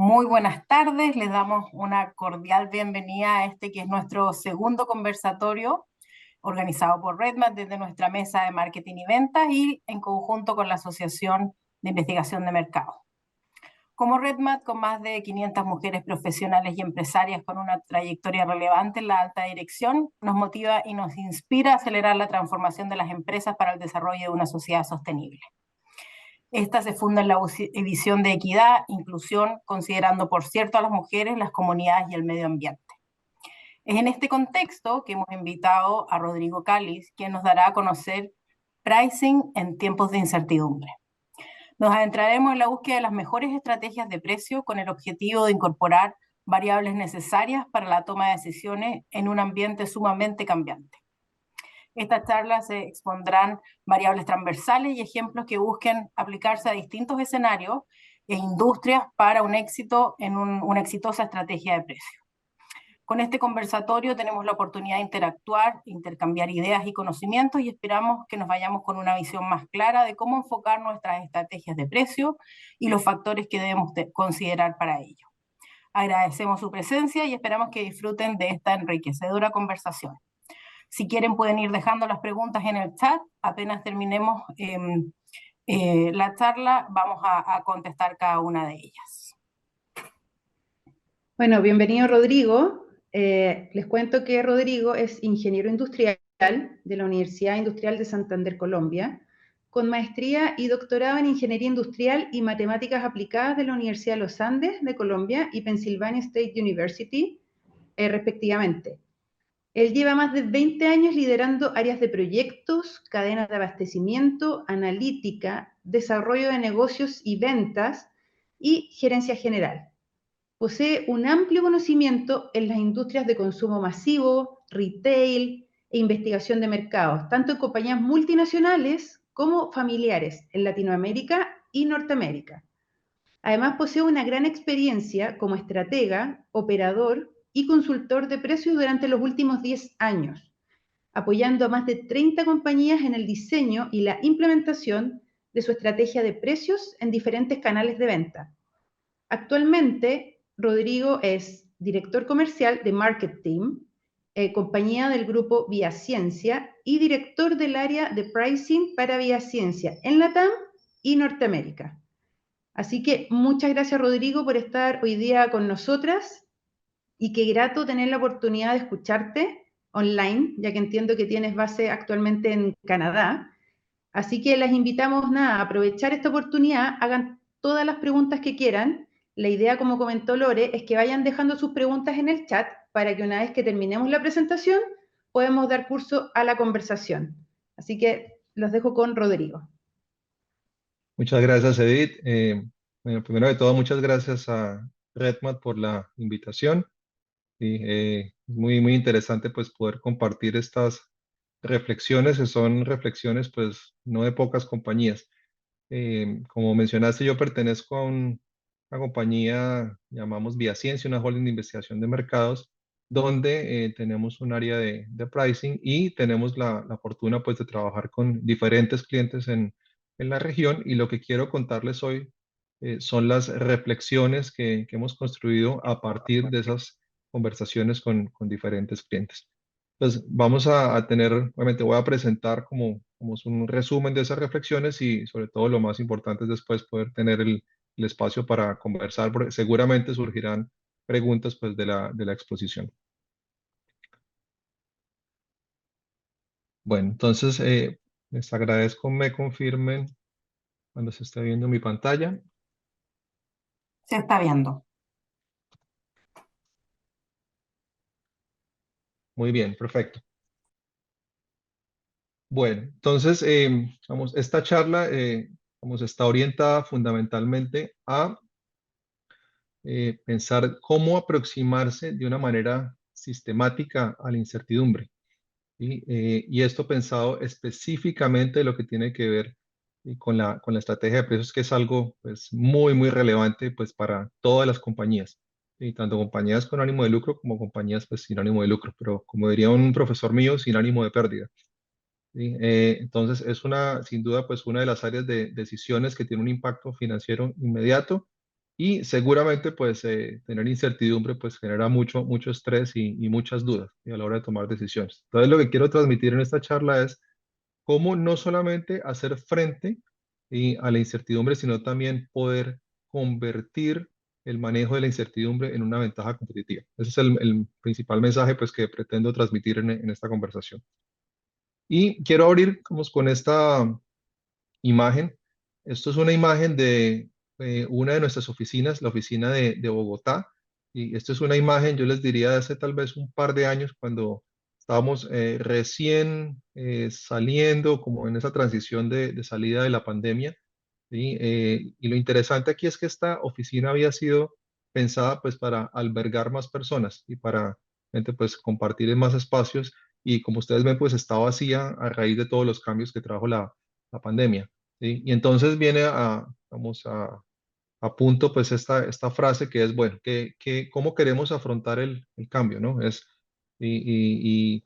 Muy buenas tardes, les damos una cordial bienvenida a este que es nuestro segundo conversatorio organizado por Redmat desde nuestra mesa de marketing y ventas y en conjunto con la Asociación de Investigación de Mercado. Como Redmat, con más de 500 mujeres profesionales y empresarias con una trayectoria relevante en la alta dirección, nos motiva y nos inspira a acelerar la transformación de las empresas para el desarrollo de una sociedad sostenible. Esta se funda en la visión de equidad, inclusión, considerando, por cierto, a las mujeres, las comunidades y el medio ambiente. Es en este contexto que hemos invitado a Rodrigo Cáliz, quien nos dará a conocer pricing en tiempos de incertidumbre. Nos adentraremos en la búsqueda de las mejores estrategias de precio con el objetivo de incorporar variables necesarias para la toma de decisiones en un ambiente sumamente cambiante. Estas charlas se expondrán variables transversales y ejemplos que busquen aplicarse a distintos escenarios e industrias para un éxito en una exitosa estrategia de precio. Con este conversatorio tenemos la oportunidad de interactuar, intercambiar ideas y conocimientos y esperamos que nos vayamos con una visión más clara de cómo enfocar nuestras estrategias de precio y los factores que debemos considerar para ello. Agradecemos su presencia y esperamos que disfruten de esta enriquecedora conversación. Si quieren pueden ir dejando las preguntas en el chat. Apenas terminemos la charla, vamos a contestar cada una de ellas. Bueno, bienvenido Rodrigo. Les cuento que Rodrigo es ingeniero industrial de la Universidad Industrial de Santander, Colombia, con maestría y doctorado en Ingeniería Industrial y Matemáticas Aplicadas de la Universidad de los Andes de Colombia y Pennsylvania State University, respectivamente. Él lleva más de 20 años liderando áreas de proyectos, cadenas de abastecimiento, analítica, desarrollo de negocios y ventas y gerencia general. Posee un amplio conocimiento en las industrias de consumo masivo, retail e investigación de mercados, tanto en compañías multinacionales como familiares en Latinoamérica y Norteamérica. Además, posee una gran experiencia como estratega, operador y consultor de precios durante los últimos 10 años, apoyando a más de 30 compañías en el diseño y la implementación de su estrategia de precios en diferentes canales de venta. Actualmente, Rodrigo es director comercial de Marketing, compañía del grupo Viaciencia, y director del área de pricing para Viaciencia en LATAM y Norteamérica. Así que muchas gracias, Rodrigo, por estar hoy día con nosotras y qué grato tener la oportunidad de escucharte online, ya que entiendo que tienes base actualmente en Canadá. Así que las invitamos a aprovechar esta oportunidad, hagan todas las preguntas que quieran. La idea, como comentó Lore, es que vayan dejando sus preguntas en el chat para que una vez que terminemos la presentación, podamos dar curso a la conversación. Así que los dejo con Rodrigo. Muchas gracias, Edith. Bueno, primero de todo, muchas gracias a Redmat por la invitación. Muy interesante pues poder compartir estas reflexiones, que son reflexiones pues no de pocas compañías. Como mencionaste, yo pertenezco a una compañía, llamamos Viaciencia, una holding de investigación de mercados, donde tenemos un área de pricing y tenemos la fortuna pues de trabajar con diferentes clientes en la región, y lo que quiero contarles hoy son las reflexiones que hemos construido a partir de esas conversaciones con diferentes clientes. Pues vamos a tener, obviamente voy a presentar como un resumen de esas reflexiones, y sobre todo lo más importante es después poder tener el espacio para conversar, porque seguramente surgirán preguntas pues de la exposición. Bueno, entonces les agradezco me confirmen cuando se esté viendo mi pantalla. Se está viendo. Muy bien, perfecto. Bueno, entonces, esta charla está orientada fundamentalmente a pensar cómo aproximarse de una manera sistemática a la incertidumbre. Y esto pensado específicamente de lo que tiene que ver con la estrategia de precios, que es algo pues, muy relevante pues, para todas las compañías, y tanto compañías con ánimo de lucro como compañías pues, sin ánimo de lucro, pero como diría un profesor mío, sin ánimo de pérdida. ¿Sí? Entonces sin duda, pues una de las áreas de decisiones que tiene un impacto financiero inmediato, y seguramente pues tener incertidumbre pues genera mucho estrés y muchas dudas a la hora de tomar decisiones. Entonces lo que quiero transmitir en esta charla es cómo no solamente hacer frente a la incertidumbre, sino también poder convertir el manejo de la incertidumbre en una ventaja competitiva. Ese es el principal mensaje pues, que pretendo transmitir en esta conversación. Y quiero abrir con esta imagen. Esto es una imagen de una de nuestras oficinas, la oficina de Bogotá. Y esto es una imagen, yo les diría, de hace tal vez un par de años, cuando estábamos recién saliendo, como en esa transición de salida de la pandemia. ¿Sí? Y lo interesante aquí es que esta oficina había sido pensada pues para albergar más personas y para gente, pues compartir en más espacios, y como ustedes ven pues está vacía a raíz de todos los cambios que trajo la pandemia. ¿Sí? Y entonces viene vamos a punto pues esta frase que es, bueno, ¿cómo queremos afrontar el cambio? ¿No?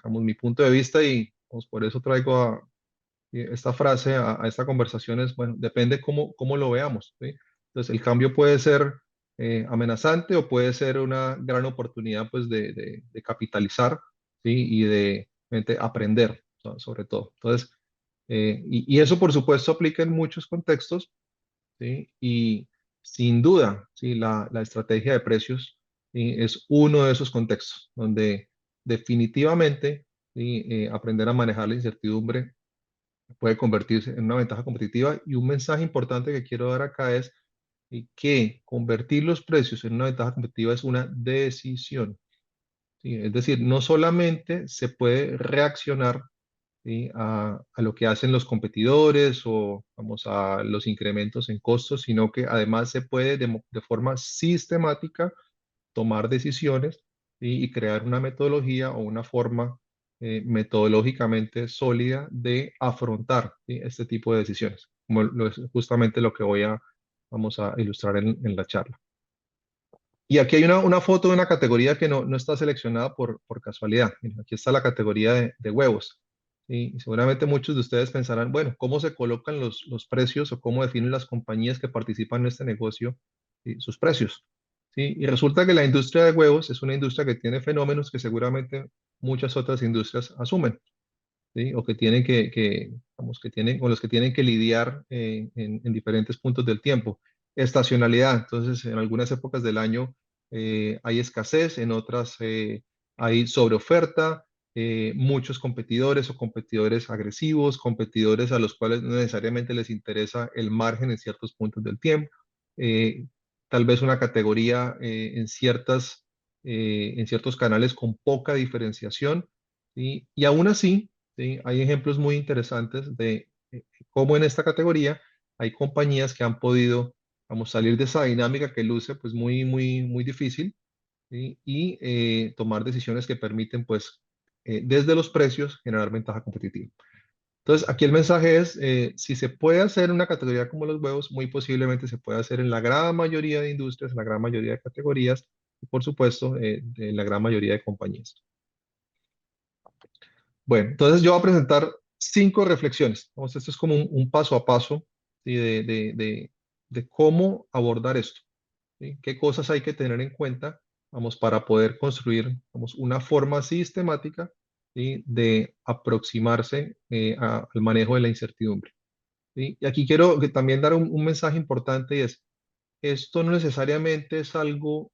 Vamos, mi punto de vista, y pues, por eso traigo esta frase a esta conversación es, bueno, depende cómo lo veamos. ¿Sí? Entonces, el cambio puede ser amenazante o puede ser una gran oportunidad pues de capitalizar, ¿sí? Y de aprender, sobre todo. Entonces, y eso por supuesto aplica en muchos contextos, ¿sí? Y sin duda, ¿sí? La estrategia de precios, ¿sí? Es uno de esos contextos donde definitivamente, ¿sí? Aprender a manejar la incertidumbre puede convertirse en una ventaja competitiva. Y un mensaje importante que quiero dar acá es que convertir los precios en una ventaja competitiva es una decisión. ¿Sí? Es decir, no solamente se puede reaccionar, ¿sí? a lo que hacen los competidores o vamos a los incrementos en costos, sino que además se puede de forma sistemática tomar decisiones, ¿sí? Y crear una metodología o una forma metodológicamente sólida de afrontar, ¿sí? Este tipo de decisiones, como es justamente lo que vamos a ilustrar en la charla. Y aquí hay una foto de una categoría que no está seleccionada por casualidad. Miren, aquí está la categoría de huevos. ¿Sí? Y seguramente muchos de ustedes pensarán, bueno, ¿cómo se colocan los precios o cómo definen las compañías que participan en este negocio, ¿sí? Sus precios? ¿Sí? Y resulta que la industria de huevos es una industria que tiene fenómenos que seguramente muchas otras industrias asumen, ¿sí? O que tienen vamos, con los que tienen que lidiar en diferentes puntos del tiempo. Estacionalidad, entonces en algunas épocas del año hay escasez, en otras hay sobreoferta, muchos competidores o competidores agresivos, competidores a los cuales no necesariamente les interesa el margen en ciertos puntos del tiempo. eh, Tal vez una categoría en ciertos canales con poca diferenciación, ¿sí? Y aún así, ¿sí? Hay ejemplos muy interesantes de cómo en esta categoría hay compañías que han podido, vamos, salir de esa dinámica que luce pues muy difícil, ¿sí? Y tomar decisiones que permiten pues desde los precios generar ventaja competitiva. Entonces, aquí el mensaje es, si se puede hacer en una categoría como los huevos, muy posiblemente se puede hacer en la gran mayoría de industrias, en la gran mayoría de categorías y por supuesto en la gran mayoría de compañías. Bueno, entonces yo voy a presentar 5 reflexiones. Vamos, esto es como un paso a paso, ¿sí? De cómo abordar esto, ¿sí? ¿Qué cosas hay que tener en cuenta, vamos, para poder construir, vamos, una forma sistemática, ¿sí? De aproximarse al manejo de la incertidumbre, ¿sí? Y aquí quiero también dar un mensaje importante, y es, esto no necesariamente es algo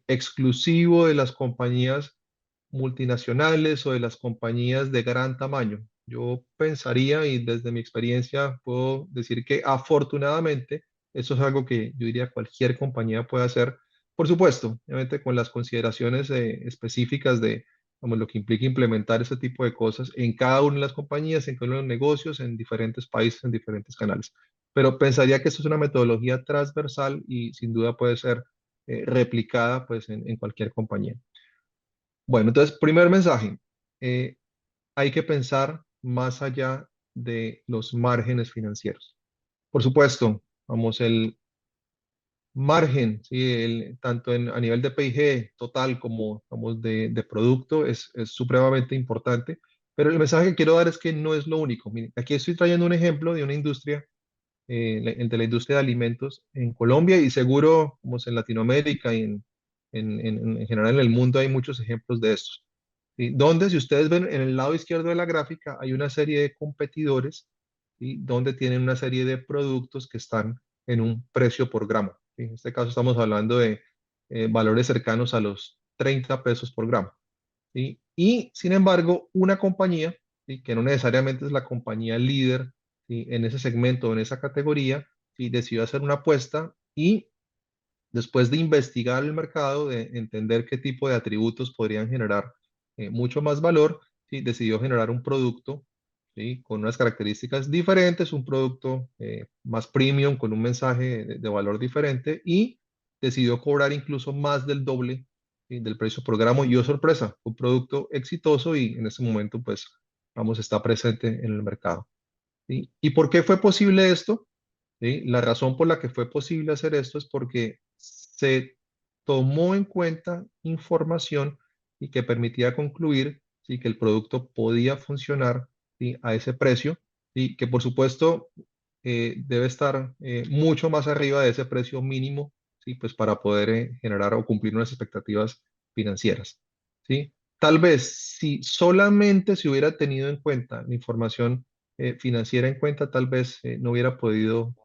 exclusivo de las compañías multinacionales o de las compañías de gran tamaño. Yo pensaría, y desde mi experiencia puedo decir que afortunadamente eso es algo que yo diría cualquier compañía puede hacer, por supuesto, obviamente con las consideraciones específicas de vamos, lo que implica implementar ese tipo de cosas en cada una de las compañías, en cada uno de los negocios, en diferentes países, en diferentes canales. Pero pensaría que esto es una metodología transversal y sin duda puede ser replicada pues, en cualquier compañía. Bueno, entonces, primer mensaje, eh, hay que pensar más allá de los márgenes financieros. Por supuesto, vamos, el margen, ¿sí? Tanto a nivel de PIG total como vamos, de producto es supremamente importante, pero el mensaje que quiero dar es que no es lo único. Miren, aquí estoy trayendo un ejemplo de una industria el de la industria de alimentos en Colombia y seguro como en Latinoamérica y en general en el mundo hay muchos ejemplos de estos. ¿Sí? Donde si ustedes ven en el lado izquierdo de la gráfica hay una serie de competidores, ¿sí? Donde tienen una serie de productos que están en un precio por gramo. ¿Sí? En este caso estamos hablando de valores cercanos a los 30 pesos por gramo. ¿Sí? Y sin embargo, una compañía, ¿sí? Que no necesariamente es la compañía líder, ¿sí? En ese segmento o en esa categoría, ¿sí? Decidió hacer una apuesta y después de investigar el mercado, de entender qué tipo de atributos podrían generar mucho más valor, ¿sí? Decidió generar un producto, ¿sí? Con unas características diferentes, un producto más premium, con un mensaje de valor diferente y decidió cobrar incluso más del doble, ¿sí? Del precio por gramo. Y oh sorpresa, un producto exitoso y en ese momento pues vamos, está presente en el mercado. ¿Sí? ¿Y por qué fue posible esto? ¿Sí? La razón por la que fue posible hacer esto es porque se tomó en cuenta información y que permitía concluir, ¿sí? Que el producto podía funcionar, ¿sí? A ese precio y que por supuesto debe estar mucho más arriba de ese precio mínimo, ¿sí? Pues para poder generar o cumplir unas expectativas financieras. ¿Sí? Tal vez si solamente se hubiera tenido en cuenta la información financiera en cuenta, tal vez no hubiera podido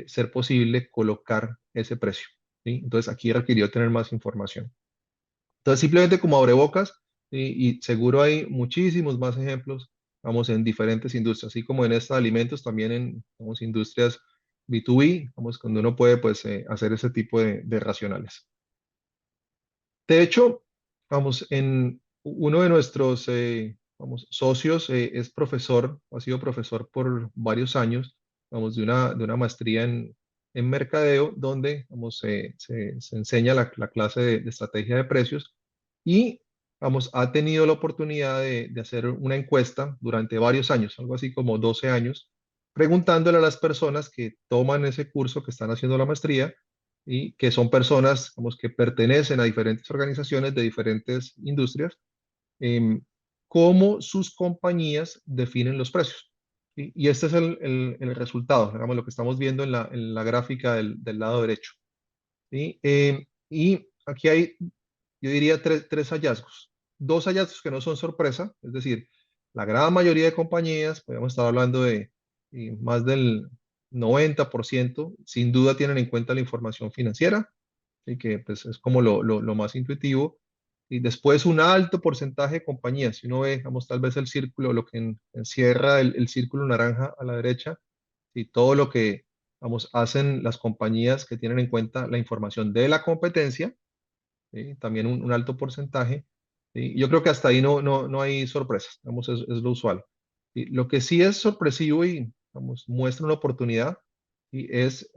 ser posible colocar ese precio. ¿Sí? Entonces aquí requirió tener más información. Entonces simplemente como abrebocas, ¿sí? Y seguro hay muchísimos más ejemplos, vamos, en diferentes industrias, así como en esta de alimentos, también en, vamos, industrias B2B, vamos, cuando uno puede pues hacer ese tipo de racionales. De hecho, vamos, en uno de nuestros vamos, socios es profesor, ha sido profesor por varios años, vamos, de una maestría en mercadeo, donde vamos, se enseña la clase de estrategia de precios y vamos, ha tenido la oportunidad de hacer una encuesta durante varios años, algo así como 12 años, preguntándole a las personas que toman ese curso, que están haciendo la maestría, y que son personas como que pertenecen a diferentes organizaciones de diferentes industrias, em, cómo sus compañías definen los precios. ¿Sí? Y este es el resultado, digamos, lo que estamos viendo en la gráfica del lado derecho. ¿Sí? Y aquí hay, yo diría, tres hallazgos. Dos hallazgos que no son sorpresa, es decir, la gran mayoría de compañías, podemos estar hablando de más del 90%, sin duda tienen en cuenta la información financiera, y que pues, es como lo más intuitivo. Y después un alto porcentaje de compañías, si uno ve, digamos, tal vez el círculo, lo que encierra el círculo naranja a la derecha, y todo lo que, vamos, hacen las compañías que tienen en cuenta la información de la competencia, ¿sí? También un alto porcentaje. ¿Sí? Yo creo que hasta ahí no hay sorpresas, vamos, es lo usual. Y lo que sí es sorpresivo y, vamos, muestra una oportunidad, y es,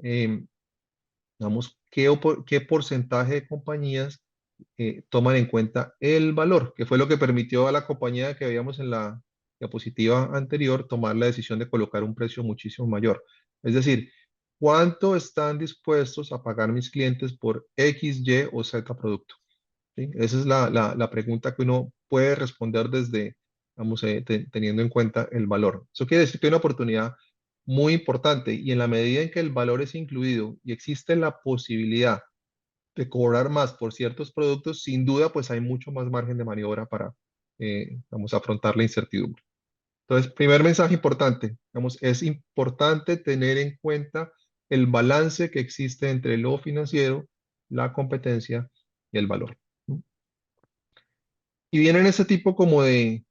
vamos, qué porcentaje de compañías toman en cuenta el valor, que fue lo que permitió a la compañía que veíamos en la diapositiva anterior tomar la decisión de colocar un precio muchísimo mayor. Es decir, ¿cuánto están dispuestos a pagar mis clientes por X, Y o Z producto? ¿Sí? Esa es la pregunta que uno puede responder desde, vamos, teniendo en cuenta el valor. Eso quiere decir que hay una oportunidad muy importante y en la medida en que el valor es incluido y existe la posibilidad de cobrar más por ciertos productos, sin duda, pues hay mucho más margen de maniobra para, vamos a afrontar la incertidumbre. Entonces, primer mensaje importante, vamos, es importante tener en cuenta el balance que existe entre lo financiero, la competencia y el valor. ¿No? Y vienen ese tipo como de,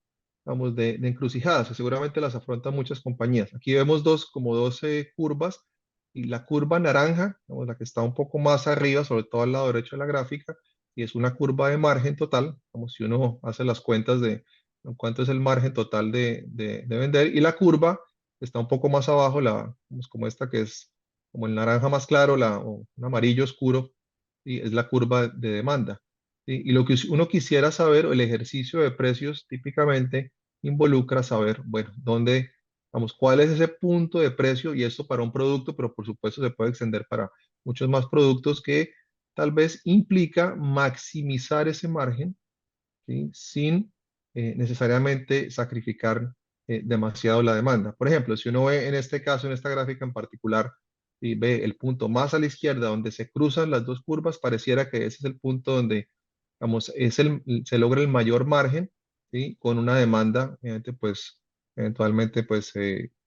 vamos, de encrucijadas, que seguramente las afrontan muchas compañías. Aquí vemos como 12 curvas, y la curva naranja, vamos, la que está un poco más arriba, sobre todo al lado derecho de la gráfica, y es una curva de margen total, como si uno hace las cuentas de cuánto es el margen total de vender, y la curva está un poco más abajo, vamos, como esta que es como el naranja más claro, o un amarillo oscuro, y es la curva de demanda. ¿Sí? Y lo que uno quisiera saber, o el ejercicio de precios típicamente involucra saber, bueno, dónde, vamos, cuál es ese punto de precio, y esto para un producto, pero por supuesto se puede extender para muchos más productos que tal vez implica maximizar ese margen, ¿sí? Sin necesariamente sacrificar demasiado la demanda. Por ejemplo, si uno ve en este caso, en esta gráfica en particular, y ve el punto más a la izquierda donde se cruzan las dos curvas, pareciera que ese es el punto donde, vamos, se logra el mayor margen, ¿sí? Con una demanda, pues, eventualmente, pues,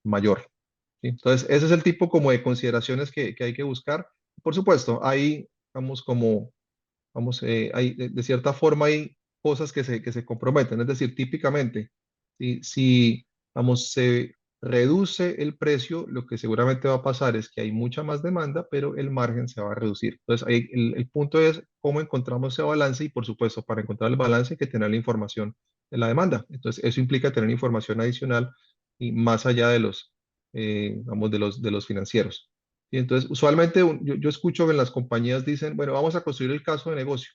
mayor. ¿Sí? Entonces, ese es el tipo como de consideraciones que hay que buscar. Por supuesto, hay, vamos, como, vamos, hay, de cierta forma hay cosas que se comprometen. Es decir, típicamente, si, vamos, se reduce el precio, lo que seguramente va a pasar es que hay mucha más demanda, pero el margen se va a reducir. Entonces, ahí el punto es cómo encontramos ese balance y, por supuesto, para encontrar el balance hay que tener la información de la demanda. Entonces, eso implica tener información adicional y más allá de los, vamos, de los financieros. Y entonces, usualmente yo escucho que las compañías dicen, bueno, vamos a construir el caso de negocio.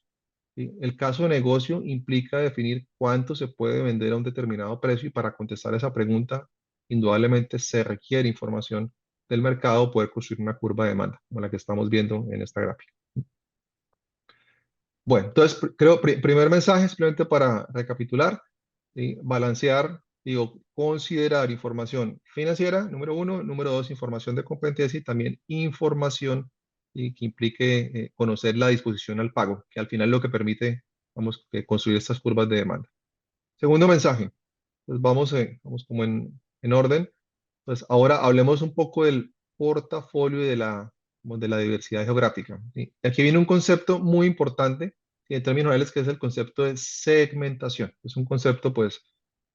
¿Sí? El caso de negocio implica definir cuánto se puede vender a un determinado precio y para contestar esa pregunta, indudablemente se requiere información del mercado, poder construir una curva de demanda, como la que estamos viendo en esta gráfica. Bueno, entonces creo, primer mensaje, simplemente para recapitular, ¿sí? Balancear, digo, considerar información financiera, número uno, número dos, información de competencia y también información que implique conocer la disposición al pago, que al final es lo que permite, vamos, construir estas curvas de demanda. Segundo mensaje, pues vamos como en orden. Pues ahora hablemos un poco del portafolio y de como de la diversidad geográfica. ¿Sí? Aquí viene un concepto muy importante, y en términos generales, que es el concepto de segmentación. Es un concepto, pues,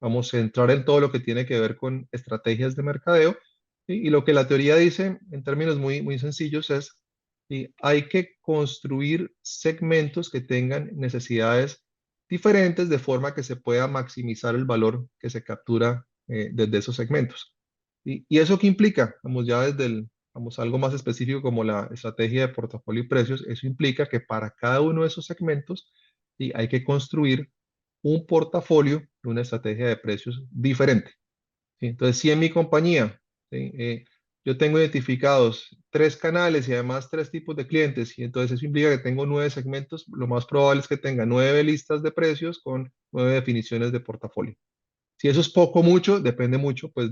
vamos a entrar en todo lo que tiene que ver con estrategias de mercadeo. ¿Sí? Y lo que la teoría dice, en términos muy, muy sencillos, es que hay que construir segmentos que tengan necesidades diferentes de forma que se pueda maximizar el valor que se captura desde esos segmentos. ¿Y eso qué implica? Vamos ya desde vamos, algo más específico como la estrategia de portafolio y precios. Eso implica que para cada uno de esos segmentos hay que construir un portafolio de una estrategia de precios diferente. ¿Sí? Entonces, si en mi compañía ¿sí? Yo tengo identificados 3 canales y además 3 tipos de clientes, y entonces eso implica que tengo 9 segmentos, lo más probable es que tenga 9 listas de precios con 9 definiciones de portafolio. Si eso es poco o mucho, depende mucho pues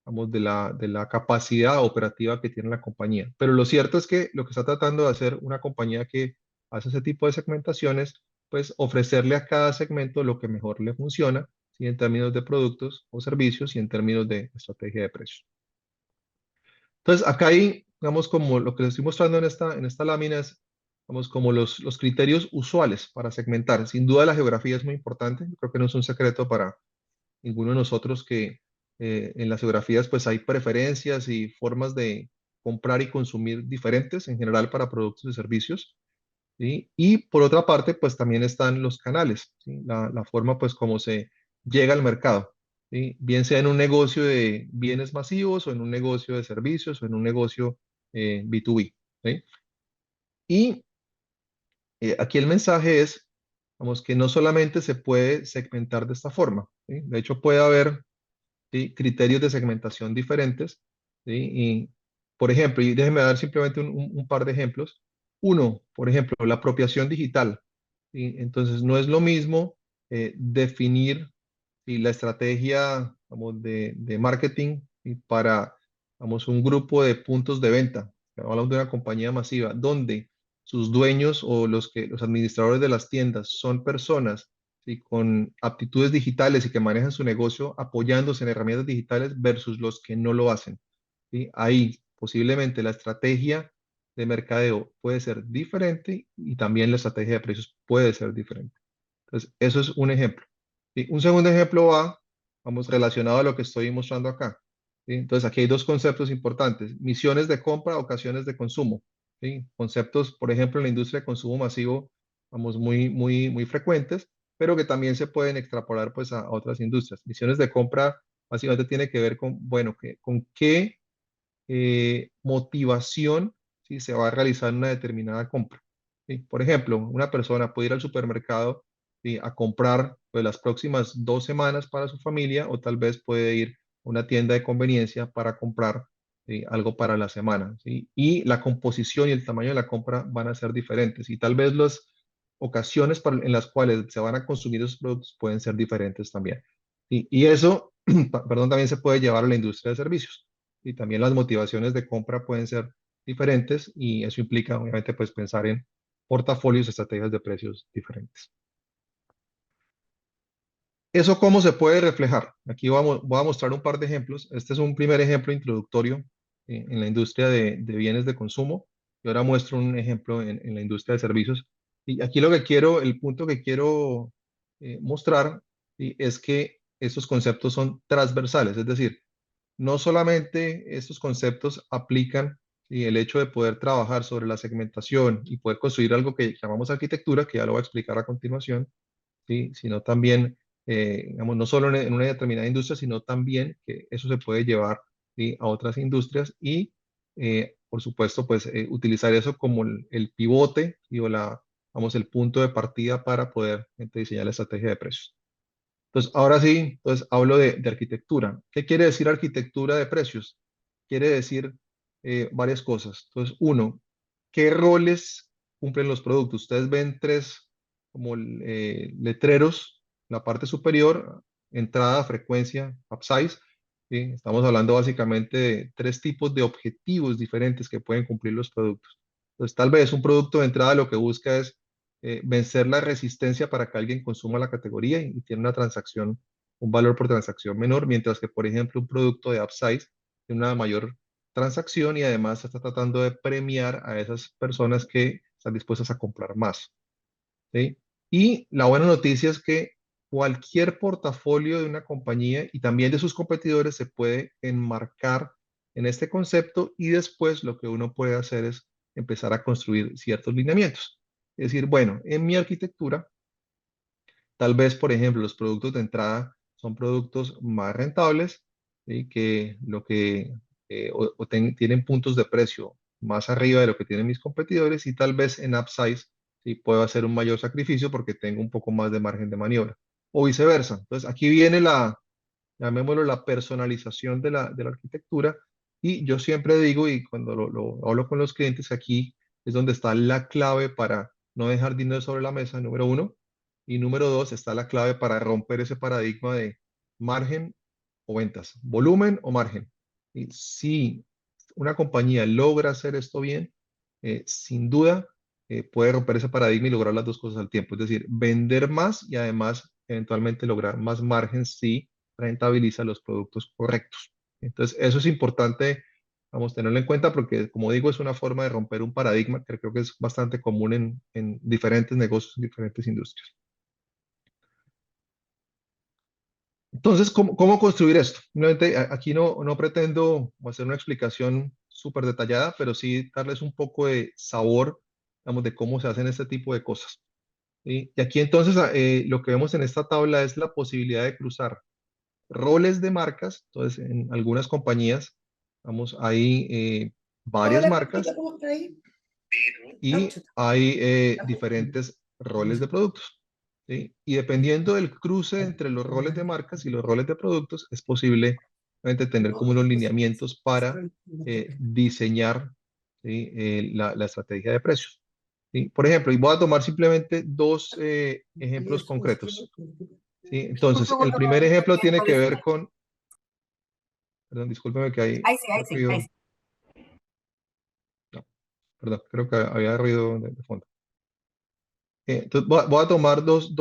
vamos, de la capacidad operativa que tiene la compañía. Pero lo cierto es que lo que está tratando de hacer una compañía que hace ese tipo de segmentaciones, pues ofrecerle a cada segmento lo que mejor le funciona, ¿sí? En términos de productos o servicios y en términos de estrategia de precios. Entonces, acá hay, digamos, como lo que les estoy mostrando en esta lámina es, vamos, como los criterios usuales para segmentar. Sin duda la geografía es muy importante. Yo creo que no es un secreto para ninguno de nosotros que en las geografías pues hay preferencias y formas de comprar y consumir diferentes en general para productos y servicios. ¿Sí? Y por otra parte pues también están los canales, ¿sí? La forma pues como se llega al mercado, ¿sí? Bien sea en un negocio de bienes masivos o en un negocio de servicios o en un negocio B2B. ¿Sí? Y aquí el mensaje es, vamos, que no solamente se puede segmentar de esta forma, ¿sí? De hecho puede haber ¿sí? Criterios de segmentación diferentes. ¿Sí? Y, por ejemplo, y déjenme dar simplemente un par de ejemplos. Uno, por ejemplo, la apropiación digital. ¿Sí? Entonces, no es lo mismo definir ¿sí? la estrategia vamos, de marketing ¿sí? para vamos, un grupo de puntos de venta. Hablamos de una compañía masiva donde sus dueños o los administradores de las tiendas son personas ¿sí? con aptitudes digitales y que manejan su negocio apoyándose en herramientas digitales versus los que no lo hacen. ¿Sí? Ahí posiblemente la estrategia de mercadeo puede ser diferente y también la estrategia de precios puede ser diferente. Entonces, eso es un ejemplo. ¿Sí? Un segundo ejemplo vamos, relacionado a lo que estoy mostrando acá. ¿Sí? Entonces, aquí hay dos conceptos importantes. Misiones de compra, ocasiones de consumo. ¿Sí? Conceptos, por ejemplo, en la industria de consumo masivo, vamos, muy, muy, muy frecuentes, pero que también se pueden extrapolar pues, a otras industrias. Misiones de compra básicamente tiene que ver con, bueno, con qué motivación ¿sí? se va a realizar una determinada compra. ¿Sí? Por ejemplo, una persona puede ir al supermercado ¿sí? a comprar pues, las próximas 2 semanas para su familia o tal vez puede ir a una tienda de conveniencia para comprar ¿sí? algo para la semana. ¿Sí? Y la composición y el tamaño de la compra van a ser diferentes y tal vez las ocasiones en las cuales se van a consumir esos productos pueden ser diferentes también. Y eso perdón, también se puede llevar a la industria de servicios. Y también las motivaciones de compra pueden ser diferentes y eso implica, obviamente, pues pensar en portafolios, estrategias de precios diferentes. ¿Eso cómo se puede reflejar? Aquí voy a mostrar un par de ejemplos. Este es un primer ejemplo introductorio en la industria de bienes de consumo. Y ahora muestro un ejemplo en la industria de servicios. Y aquí lo que quiero, el punto que quiero mostrar es que estos conceptos son transversales, es decir, no solamente estos conceptos aplican y el hecho de poder trabajar sobre la segmentación y poder construir algo que llamamos arquitectura, que ya lo voy a explicar a continuación, ¿sí? Sino también, digamos, no solo en una determinada industria, sino también que eso se puede llevar, ¿sí?, a otras industrias y, por supuesto, pues utilizar eso como el pivote y o vamos, el punto de partida para poder diseñar la estrategia de precios. Entonces, ahora sí, entonces hablo de arquitectura. ¿Qué quiere decir arquitectura de precios? Quiere decir varias cosas. Entonces, uno, ¿qué roles cumplen los productos? Ustedes ven tres como letreros, la parte superior, entrada, frecuencia, upsize. ¿Sí? Estamos hablando básicamente de tres tipos de objetivos diferentes que pueden cumplir los productos. Entonces, tal vez un producto de entrada lo que busca es vencer la resistencia para que alguien consuma la categoría y tiene una transacción, un valor por transacción menor, mientras que, por ejemplo, un producto de upsize tiene una mayor transacción y además está tratando de premiar a esas personas que están dispuestas a comprar más. ¿Sí? Y la buena noticia es que cualquier portafolio de una compañía y también de sus competidores se puede enmarcar en este concepto y después lo que uno puede hacer es empezar a construir ciertos lineamientos. Es decir, bueno, en mi arquitectura, tal vez, por ejemplo, los productos de entrada son productos más rentables, ¿sí?, que lo que tienen puntos de precio más arriba de lo que tienen mis competidores y tal vez en upsize sí puedo hacer un mayor sacrificio porque tengo un poco más de margen de maniobra o viceversa. Entonces aquí viene llamémoslo la personalización de la arquitectura y yo siempre digo y cuando lo hablo con los clientes aquí es donde está la clave para no dejar dinero sobre la mesa, número uno. Y número dos, está la clave para romper ese paradigma de margen o ventas, volumen o margen. Y si una compañía logra hacer esto bien, sin duda puede romper ese paradigma y lograr las dos cosas al tiempo. Es decir, vender más y además eventualmente lograr más margen si rentabiliza los productos correctos. Entonces, eso es importante, vamos, tenerlo en cuenta porque, como digo, es una forma de romper un paradigma que creo que es bastante común en diferentes negocios, en diferentes industrias. Entonces, ¿cómo construir esto? Nuevamente, aquí no pretendo hacer una explicación súper detallada, pero sí darles un poco de sabor, digamos, de cómo se hacen este tipo de cosas. ¿Sí? Y aquí entonces lo que vemos en esta tabla es la posibilidad de cruzar roles de marcas. Entonces, en algunas compañías, vamos, hay varias Hola, Pampita, marcas ¿cómo está ahí? Ah, y chuta. hay diferentes roles de productos. ¿Sí? Y dependiendo del cruce entre los roles de marcas y los roles de productos, es posible obviamente, tener como unos lineamientos para diseñar, ¿sí?, la estrategia de precios. ¿Sí? Por ejemplo, y voy a tomar simplemente dos ejemplos concretos. ¿Sí? Un Entonces, el segundo, primer Roberto, ejemplo que tiene que ver decía. con, perdón, discúlpeme que hay Ahí sí, ahí sí, ahí ruido, sí. no, perdón, creo que había ruido de fondo. Entonces voy a tomar dos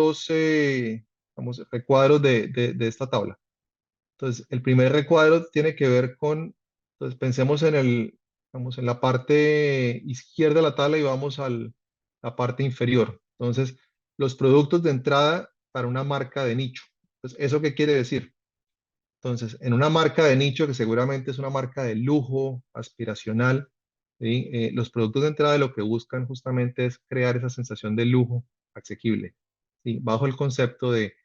vamos, recuadros de esta tabla. Entonces, el primer recuadro tiene que ver con, entonces pensemos vamos, en la parte izquierda de la tabla y vamos a la parte inferior. Entonces, los productos de entrada para una marca de nicho. Entonces, ¿eso qué quiere decir? Entonces, en una marca de nicho, que seguramente es una marca de lujo, aspiracional, ¿sí? Los productos de entrada lo que buscan justamente es crear esa sensación de lujo asequible, ¿sí?, bajo el concepto de,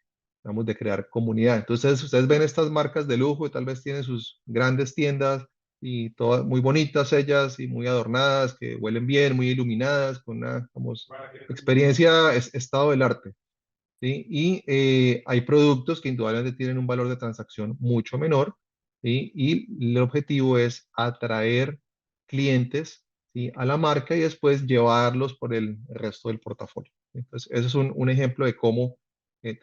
vamos, de crear comunidad. Entonces, ustedes ven estas marcas de lujo y tal vez tienen sus grandes tiendas y todas muy bonitas ellas y muy adornadas, que huelen bien, muy iluminadas, con una, vamos, experiencia, estado del arte. ¿Sí? Y hay productos que indudablemente tienen un valor de transacción mucho menor, ¿sí? Y el objetivo es atraer clientes, ¿sí?, a la marca y después llevarlos por el resto del portafolio. Entonces, eso es un ejemplo de cómo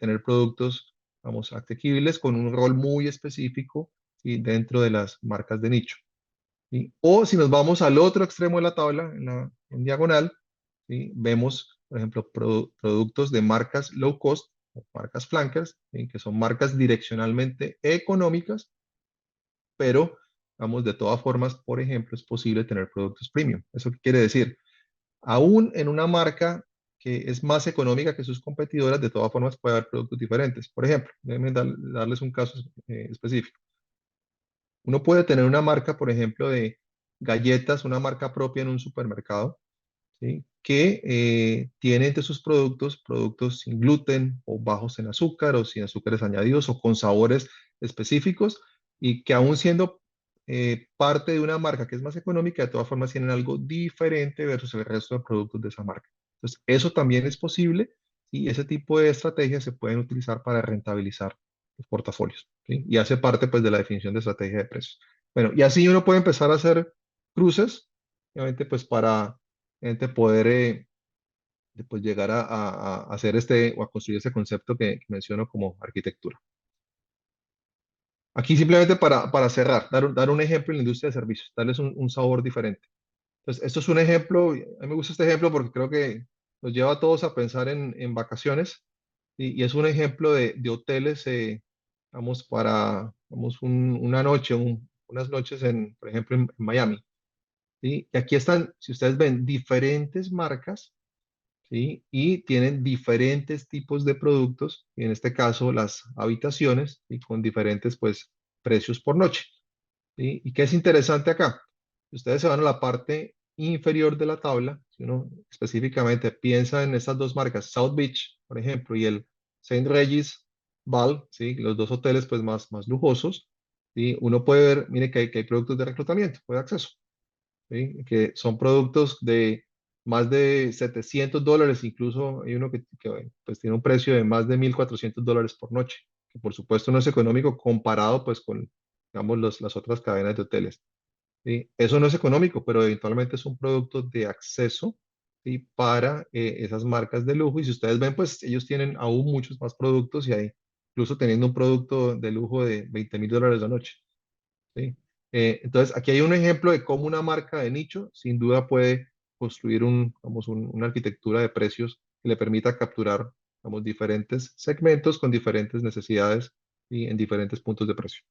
tener productos vamos, asequibles con un rol muy específico, ¿sí? Dentro de las marcas de nicho. ¿Sí? O si nos vamos al otro extremo de la tabla, en diagonal, ¿sí? Vemos, por ejemplo, productos de marcas low cost, o marcas flankers, ¿sí? Que son marcas direccionalmente económicas, pero, vamos, de todas formas, por ejemplo, es posible tener productos premium. ¿Eso qué quiere decir? Aún en una marca que es más económica que sus competidoras, de todas formas puede haber productos diferentes. Por ejemplo, déjenme darles un caso específico. Uno puede tener una marca, por ejemplo, de galletas, una marca propia en un supermercado, ¿sí? Que tiene entre sus productos productos sin gluten o bajos en azúcar o sin azúcares añadidos o con sabores específicos y que aún siendo parte de una marca que es más económica, de todas formas tienen algo diferente versus el resto de productos de esa marca. Entonces, eso también es posible y ese tipo de estrategias se pueden utilizar para rentabilizar los portafolios, ¿sí? Y hace parte pues de la definición de estrategia de precios. Bueno, y así uno puede empezar a hacer cruces, obviamente pues para poder pues llegar a hacer o a construir ese concepto que menciono como arquitectura. Aquí simplemente para cerrar, dar un ejemplo en la industria de servicios, darles un sabor diferente. Entonces, esto es un ejemplo, a mí me gusta este ejemplo porque creo que nos lleva a todos a pensar en vacaciones y es un ejemplo de hoteles, vamos, vamos, una noche, unas noches, por ejemplo, en Miami. ¿Sí? Y aquí están, si ustedes ven, diferentes marcas, ¿sí? Y tienen diferentes tipos de productos, y en este caso las habitaciones, y con diferentes, pues, precios por noche. ¿Sí? ¿Y qué es interesante acá? Ustedes se van a la parte inferior de la tabla, si uno específicamente piensa en estas dos marcas, South Beach, por ejemplo, y el St. Regis Ball, ¿sí? Los dos hoteles pues más lujosos, ¿sí? Uno puede ver, mire que hay productos de reclutamiento, de acceso, ¿sí? Que son productos de más de $700, incluso hay uno que, pues tiene un precio de más de $1,400 por noche, que por supuesto no es económico comparado pues con, digamos, las otras cadenas de hoteles. ¿Sí? Eso no es económico, pero eventualmente es un producto de acceso, ¿sí? Para esas marcas de lujo. Y si ustedes ven, pues ellos tienen aún muchos más productos y hay incluso teniendo un producto de lujo de $20,000 la noche. ¿Sí? Entonces, aquí hay un ejemplo de cómo una marca de nicho sin duda puede construir vamos, una arquitectura de precios que le permita capturar, vamos, diferentes segmentos con diferentes necesidades y en diferentes puntos de precio.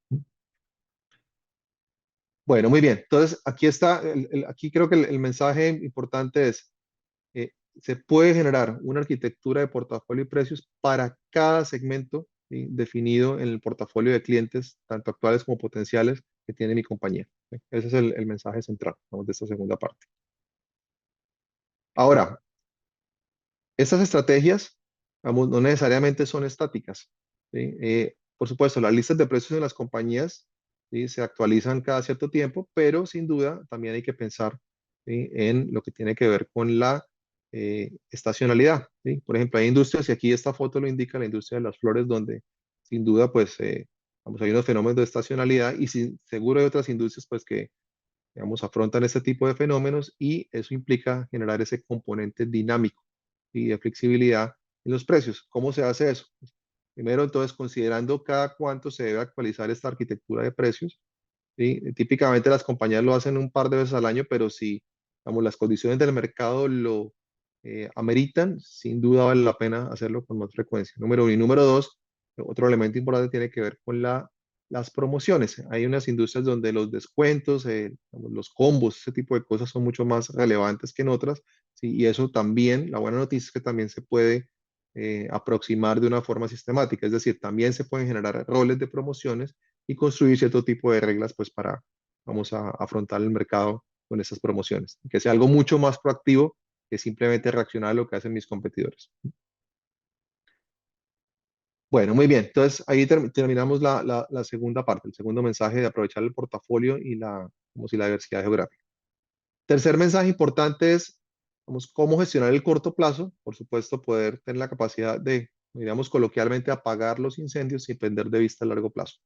Bueno, muy bien. Entonces, aquí está, aquí creo que el mensaje importante es, eh, se puede generar una arquitectura de portafolio y precios para cada segmento, ¿sí? Definido en el portafolio de clientes, tanto actuales como potenciales, que tiene mi compañía. ¿Sí? Ese es el mensaje central, vamos, de esta segunda parte. Ahora, estas estrategias, vamos, no necesariamente son estáticas, ¿sí? Por supuesto, las listas de precios en las compañías, ¿sí? Se actualizan cada cierto tiempo, pero sin duda también hay que pensar, ¿sí? En lo que tiene que ver con la estacionalidad, ¿sí? Por ejemplo, hay industrias, y aquí esta foto lo indica, la industria de las flores, donde sin duda, pues, vamos, hay unos fenómenos de estacionalidad y seguro hay otras industrias, pues, que, digamos, afrontan este tipo de fenómenos y eso implica generar ese componente dinámico y de flexibilidad en los precios. ¿Cómo se hace eso? Primero, entonces, considerando cada cuánto se debe actualizar esta arquitectura de precios, ¿sí? Típicamente las compañías lo hacen un par de veces al año, pero si, digamos, las condiciones del mercado lo ameritan, sin duda vale la pena hacerlo con más frecuencia. Número uno. Y número dos, otro elemento importante tiene que ver con las promociones. Hay unas industrias donde los descuentos, digamos, los combos, ese tipo de cosas son mucho más relevantes que en otras, ¿sí? Y eso también, la buena noticia es que también se puede aproximar de una forma sistemática, es decir, también se pueden generar roles de promociones y construir cierto tipo de reglas pues para, vamos a afrontar el mercado con esas promociones, que sea algo mucho más proactivo que simplemente reaccionar a lo que hacen mis competidores. Bueno, muy bien. Entonces, ahí terminamos la segunda parte, el segundo mensaje de aprovechar el portafolio y como si la diversidad geográfica. Tercer mensaje importante es, vamos, cómo gestionar el corto plazo. Por supuesto, poder tener la capacidad de, digamos, coloquialmente apagar los incendios sin perder de vista el largo plazo.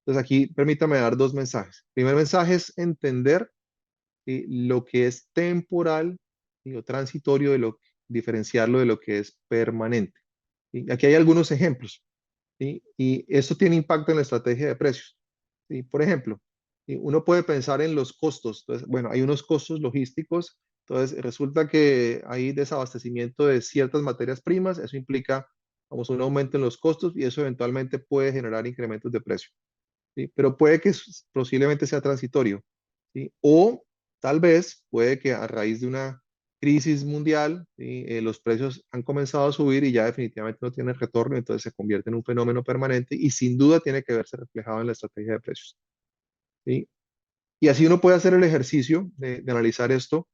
Entonces, aquí permítame dar dos mensajes. El primer mensaje es entender lo que es temporal y lo transitorio, diferenciarlo de lo que es permanente. Y aquí hay algunos ejemplos. ¿sí? Y esto tiene impacto en la estrategia de precios, ¿sí? Por ejemplo, ¿sí? Uno puede pensar en los costos. Entonces, bueno, hay unos costos logísticos. Entonces, resulta que hay desabastecimiento de ciertas materias primas. Eso implica, vamos, un aumento en los costos y eso eventualmente puede generar incrementos de precio, ¿sí? Pero puede que posiblemente sea transitorio, ¿sí? O tal vez puede que a raíz de una crisis mundial, ¿sí? Los precios han comenzado a subir y ya definitivamente no tienen retorno, entonces se convierte en un fenómeno permanente y sin duda tiene que verse reflejado en la estrategia de precios, ¿sí? Y así uno puede hacer el ejercicio de analizar esto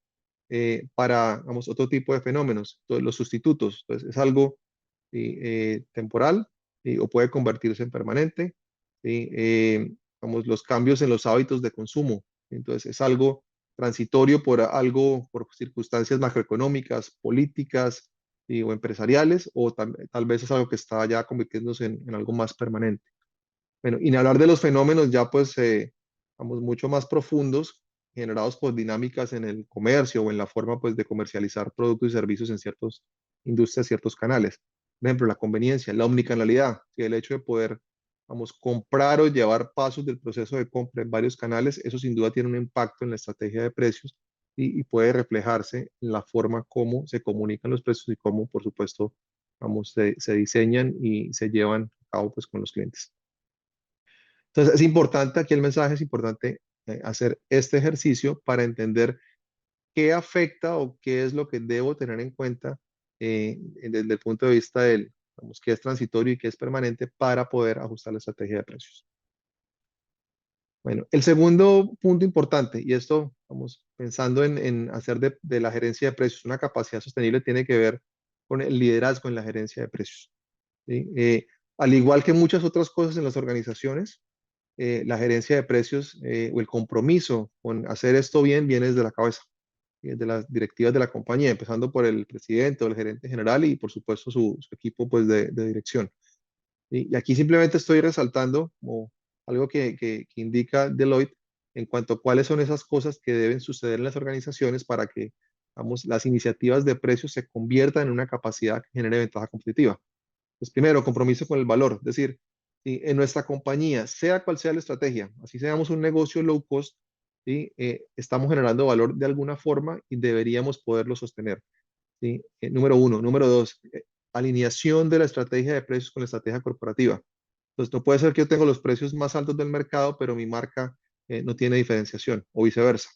para, vamos, otro tipo de fenómenos, entonces, los sustitutos. Entonces, es algo, ¿sí? Temporal, ¿sí? O puede convertirse en permanente, ¿sí? Vamos, los cambios en los hábitos de consumo. Entonces, es algo transitorio por algo, por circunstancias macroeconómicas, políticas, ¿sí? O empresariales, o tal vez es algo que está ya convirtiéndose en algo más permanente. Bueno, y ni hablar de los fenómenos ya pues, vamos, mucho más profundos, generados por dinámicas en el comercio o en la forma pues de comercializar productos y servicios en ciertas industrias, ciertos canales. Por ejemplo, la conveniencia, la omnicanalidad, que el hecho de poder, vamos, comprar o llevar pasos del proceso de compra en varios canales, eso sin duda tiene un impacto en la estrategia de precios y puede reflejarse en la forma como se comunican los precios y cómo, por supuesto, vamos, se diseñan y se llevan a cabo pues con los clientes. Entonces, es importante, aquí el mensaje es importante hacer este ejercicio para entender qué afecta o qué es lo que debo tener en cuenta desde el punto de vista del, vamos, qué es transitorio y qué es permanente para poder ajustar la estrategia de precios. Bueno, el segundo punto importante, y esto, vamos, pensando en hacer de la gerencia de precios una capacidad sostenible, tiene que ver con el liderazgo en la gerencia de precios, ¿sí? Al igual que muchas otras cosas en las organizaciones, la gerencia de precios o el compromiso con hacer esto bien viene desde la cabeza, desde las directivas de la compañía, empezando por el presidente o el gerente general y por supuesto su equipo pues, de dirección. ¿Sí? Y aquí simplemente estoy resaltando como algo que indica Deloitte en cuanto a cuáles son esas cosas que deben suceder en las organizaciones para que, vamos, las iniciativas de precios se conviertan en una capacidad que genere ventaja competitiva. Pues primero, compromiso con el valor, es decir, ¿sí? En nuestra compañía, sea cual sea la estrategia, así seamos un negocio low cost, ¿sí? Estamos generando valor de alguna forma y deberíamos poderlo sostener, ¿sí? Número uno. Número dos, alineación de la estrategia de precios con la estrategia corporativa. Entonces, no puede ser que yo tenga los precios más altos del mercado, pero mi marca no tiene diferenciación o viceversa.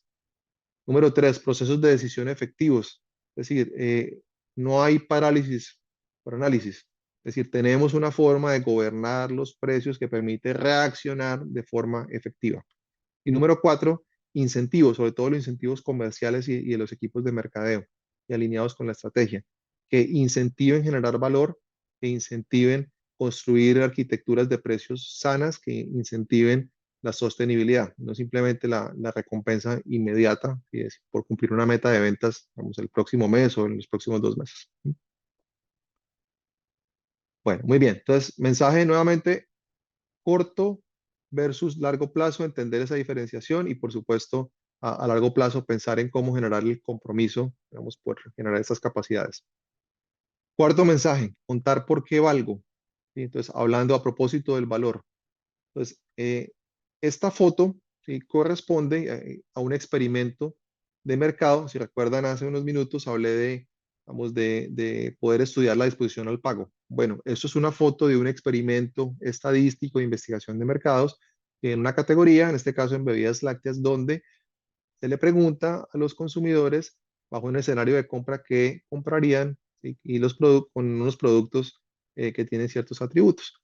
Número tres, procesos de decisión efectivos. Es decir, no hay parálisis por análisis. Es decir, tenemos una forma de gobernar los precios que permite reaccionar de forma efectiva. Y número cuatro, incentivos, sobre todo los incentivos comerciales y de los equipos de mercadeo y alineados con la estrategia, que incentiven generar valor, que incentiven construir arquitecturas de precios sanas, que incentiven la sostenibilidad, no simplemente la recompensa inmediata y es por cumplir una meta de ventas, vamos, el próximo mes o en los próximos 2 meses. Bueno, muy bien. Entonces, mensaje nuevamente corto versus largo plazo, entender esa diferenciación y, por supuesto, a largo plazo pensar en cómo generar el compromiso, digamos, por generar esas capacidades. Cuarto mensaje, contar por qué valgo. ¿Sí? Entonces, hablando a propósito del valor. Entonces, esta foto, ¿sí? Corresponde a un experimento de mercado. Si recuerdan, hace unos minutos hablé de, vamos, de poder estudiar la disposición al pago. Bueno, esto es una foto de un experimento estadístico de investigación de mercados en una categoría, en este caso en bebidas lácteas, donde se le pregunta a los consumidores bajo un escenario de compra qué comprarían, ¿sí? Y con unos productos que tienen ciertos atributos.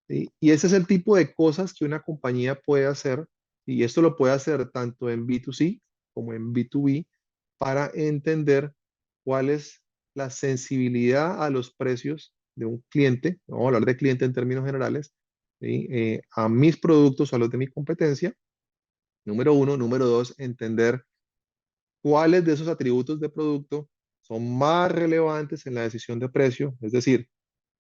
¿Sí? Y ese es el tipo de cosas que una compañía puede hacer, y esto lo puede hacer tanto en B2C como en B2B, para entender cuál es la sensibilidad a los precios de un cliente, vamos a hablar de cliente en términos generales, ¿sí? A mis productos o a los de mi competencia, número uno. Número dos, entender cuáles de esos atributos de producto son más relevantes en la decisión de precio, es decir,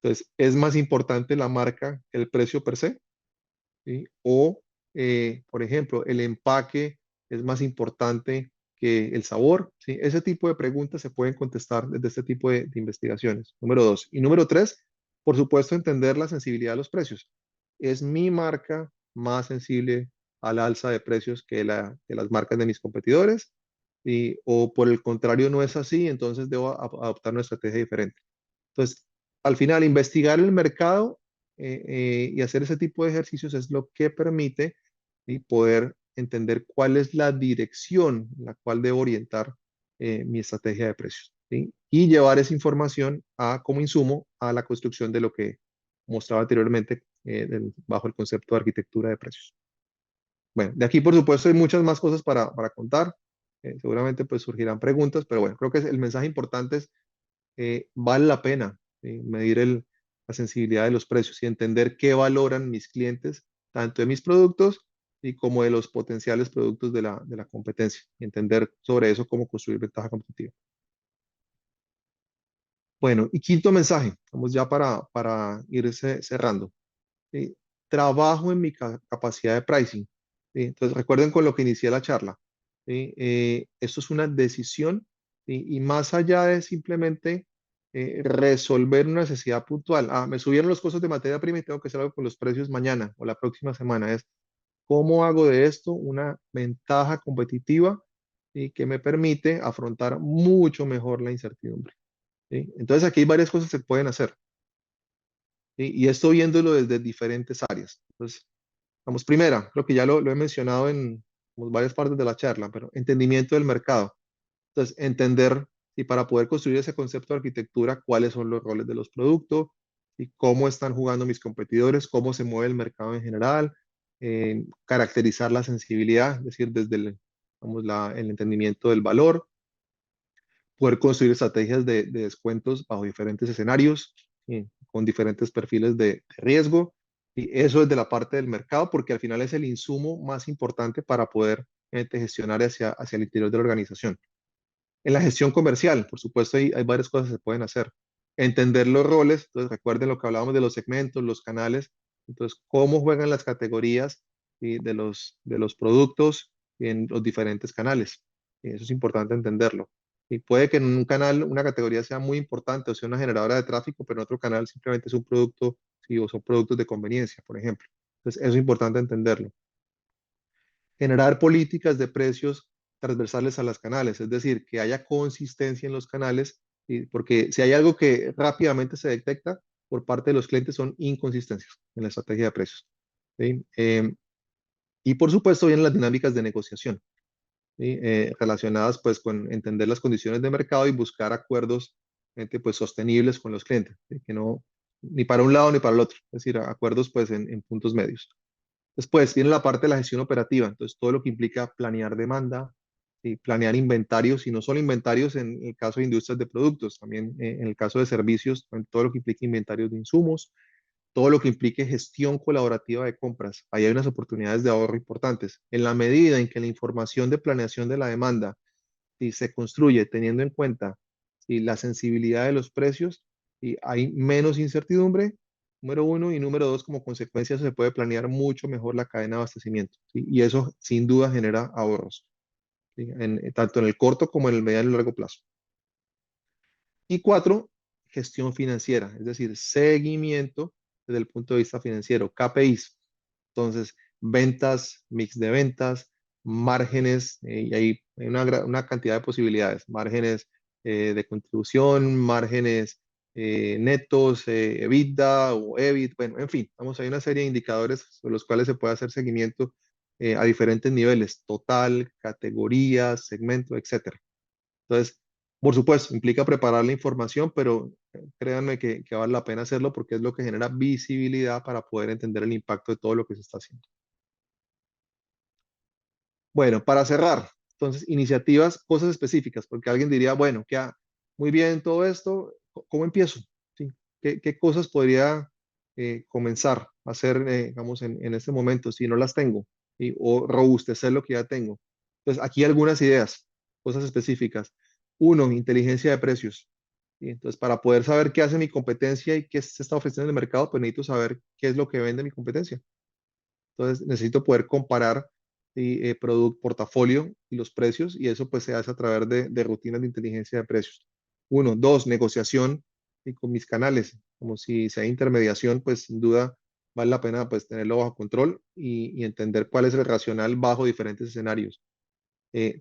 entonces, ¿es más importante la marca que el precio per se? ¿Sí? O, por ejemplo, el empaque es más importante que el sabor, ¿sí? Ese tipo de preguntas se pueden contestar desde este tipo de investigaciones. Número dos. Y número tres, Por supuesto, entender la sensibilidad de los precios. ¿Es mi marca más sensible al alza de precios que las marcas de mis competidores? O por el contrario, no es así, entonces debo adoptar una estrategia diferente. Entonces, al final, investigar el mercado y hacer ese tipo de ejercicios es lo que permite poder entender cuál es la dirección en la cual debo orientar mi estrategia de precios. ¿Sí? Y llevar esa información como insumo a la construcción de lo que mostraba anteriormente bajo el concepto de arquitectura de precios. Bueno, de aquí, por supuesto, hay muchas más cosas para contar. Seguramente pues surgirán preguntas, pero bueno, creo que el mensaje importante es vale la pena medir la sensibilidad de los precios y entender qué valoran mis clientes, tanto de mis productos y como de los potenciales productos de la competencia, y entender sobre eso cómo construir ventaja competitiva. Bueno, y quinto mensaje, vamos ya para irse cerrando. ¿Sí? Trabajo en mi capacidad de pricing. ¿Sí? Entonces, recuerden con lo que inicié la charla. ¿Sí? Esto es una decisión, ¿sí? Y más allá de simplemente resolver una necesidad puntual. Me subieron los costos de materia prima y tengo que hacer algo con los precios mañana o la próxima semana. Es cómo hago de esto una ventaja competitiva y que me permite afrontar mucho mejor la incertidumbre. ¿Sí? Entonces, aquí hay varias cosas que se pueden hacer. ¿Sí? Y esto viéndolo desde diferentes áreas. Entonces, vamos, primera, creo que ya lo he mencionado en varias partes de la charla, pero entendimiento del mercado. Entonces, entender y para poder construir ese concepto de arquitectura, cuáles son los roles de los productos y cómo están jugando mis competidores, cómo se mueve el mercado en general, caracterizar la sensibilidad, es decir, desde el entendimiento del valor, poder construir estrategias de descuentos bajo diferentes escenarios, con diferentes perfiles de riesgo. Y eso es de la parte del mercado, porque al final es el insumo más importante para poder gestionar hacia el interior de la organización. En la gestión comercial, por supuesto, hay varias cosas que se pueden hacer. Entender los roles, entonces recuerden lo que hablábamos de los segmentos, los canales, entonces cómo juegan las categorías de los productos en los diferentes canales. Y eso es importante entenderlo. Y puede que en un canal una categoría sea muy importante o sea una generadora de tráfico, pero en otro canal simplemente es un producto, sí, o son productos de conveniencia, por ejemplo. Entonces, eso es importante entenderlo. Generar políticas de precios transversales a los canales, es decir, que haya consistencia en los canales, porque si hay algo que rápidamente se detecta por parte de los clientes son inconsistencias en la estrategia de precios. ¿Sí? Y por supuesto vienen las dinámicas de negociación, ¿sí? Relacionadas pues con entender las condiciones de mercado y buscar acuerdos pues sostenibles con los clientes, ¿sí? Que no ni para un lado ni para el otro, es decir, acuerdos pues en puntos medios. Después viene la parte de la gestión operativa, entonces todo lo que implica planear demanda, y planear inventarios, y no solo inventarios en el caso de industrias de productos, también en el caso de servicios, todo lo que implica inventarios de insumos, todo lo que implique gestión colaborativa de compras. Ahí hay unas oportunidades de ahorro importantes. En la medida en que la información de planeación de la demanda si se construye teniendo en cuenta si la sensibilidad de los precios y hay menos incertidumbre, número uno, y número dos, como consecuencia se puede planear mucho mejor la cadena de abastecimiento, ¿sí? Y eso sin duda genera ahorros, ¿sí? Tanto en el corto como en el mediano y largo plazo. Y cuatro, gestión financiera, es decir, seguimiento desde el punto de vista financiero, KPIs. Entonces, ventas, mix de ventas, márgenes, y hay una cantidad de posibilidades, márgenes de contribución, márgenes netos, EBITDA o EBIT, bueno, en fin, vamos, hay una serie de indicadores sobre los cuales se puede hacer seguimiento a diferentes niveles, total, categorías, segmento, etcétera. Entonces, por supuesto, implica preparar la información, pero créanme que vale la pena hacerlo porque es lo que genera visibilidad para poder entender el impacto de todo lo que se está haciendo. Bueno, para cerrar, entonces, iniciativas, cosas específicas, porque alguien diría, bueno, muy bien todo esto, ¿cómo empiezo? ¿Sí? ¿Qué cosas podría comenzar a hacer, digamos, en este momento si no las tengo? ¿Sí? O robustecer lo que ya tengo. Entonces, aquí algunas ideas, cosas específicas. Uno, inteligencia de precios. ¿Sí? Entonces, para poder saber qué hace mi competencia y qué se está ofreciendo en el mercado, pues necesito saber qué es lo que vende mi competencia. Entonces, necesito poder comparar producto, portafolio y los precios, y eso pues se hace a través de rutinas de inteligencia de precios. Uno, dos, negociación y con mis canales, como si hay intermediación, pues sin duda vale la pena pues tenerlo bajo control y entender cuál es el racional bajo diferentes escenarios.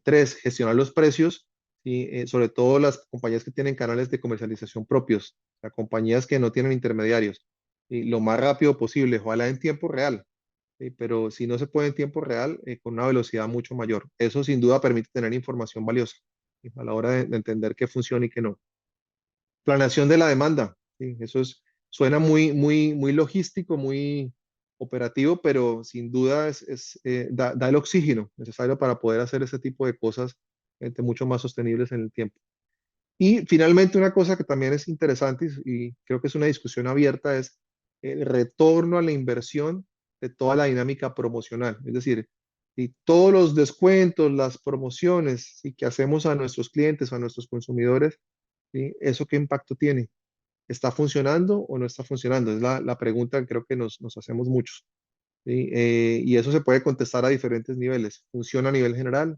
Tres, gestionar los precios, y sobre todo las compañías que tienen canales de comercialización propios, o sea, compañías que no tienen intermediarios, y lo más rápido posible, ojalá en tiempo real, pero si no se puede en tiempo real, con una velocidad mucho mayor. Eso sin duda permite tener información valiosa, a la hora de entender qué funciona y qué no. Planeación de la demanda, ¿sí? Eso suena muy logístico, muy operativo, pero sin duda da el oxígeno necesario para poder hacer ese tipo de cosas mucho más sostenibles en el tiempo. Y finalmente una cosa que también es interesante y creo que es una discusión abierta es el retorno a la inversión de toda la dinámica promocional. Es decir, y todos los descuentos, las promociones que hacemos a nuestros clientes, a nuestros consumidores, ¿sí? ¿Eso qué impacto tiene? ¿Está funcionando o no está funcionando? Es la pregunta que creo que nos hacemos muchos, ¿sí? Y eso se puede contestar a diferentes niveles. ¿Funciona a nivel general?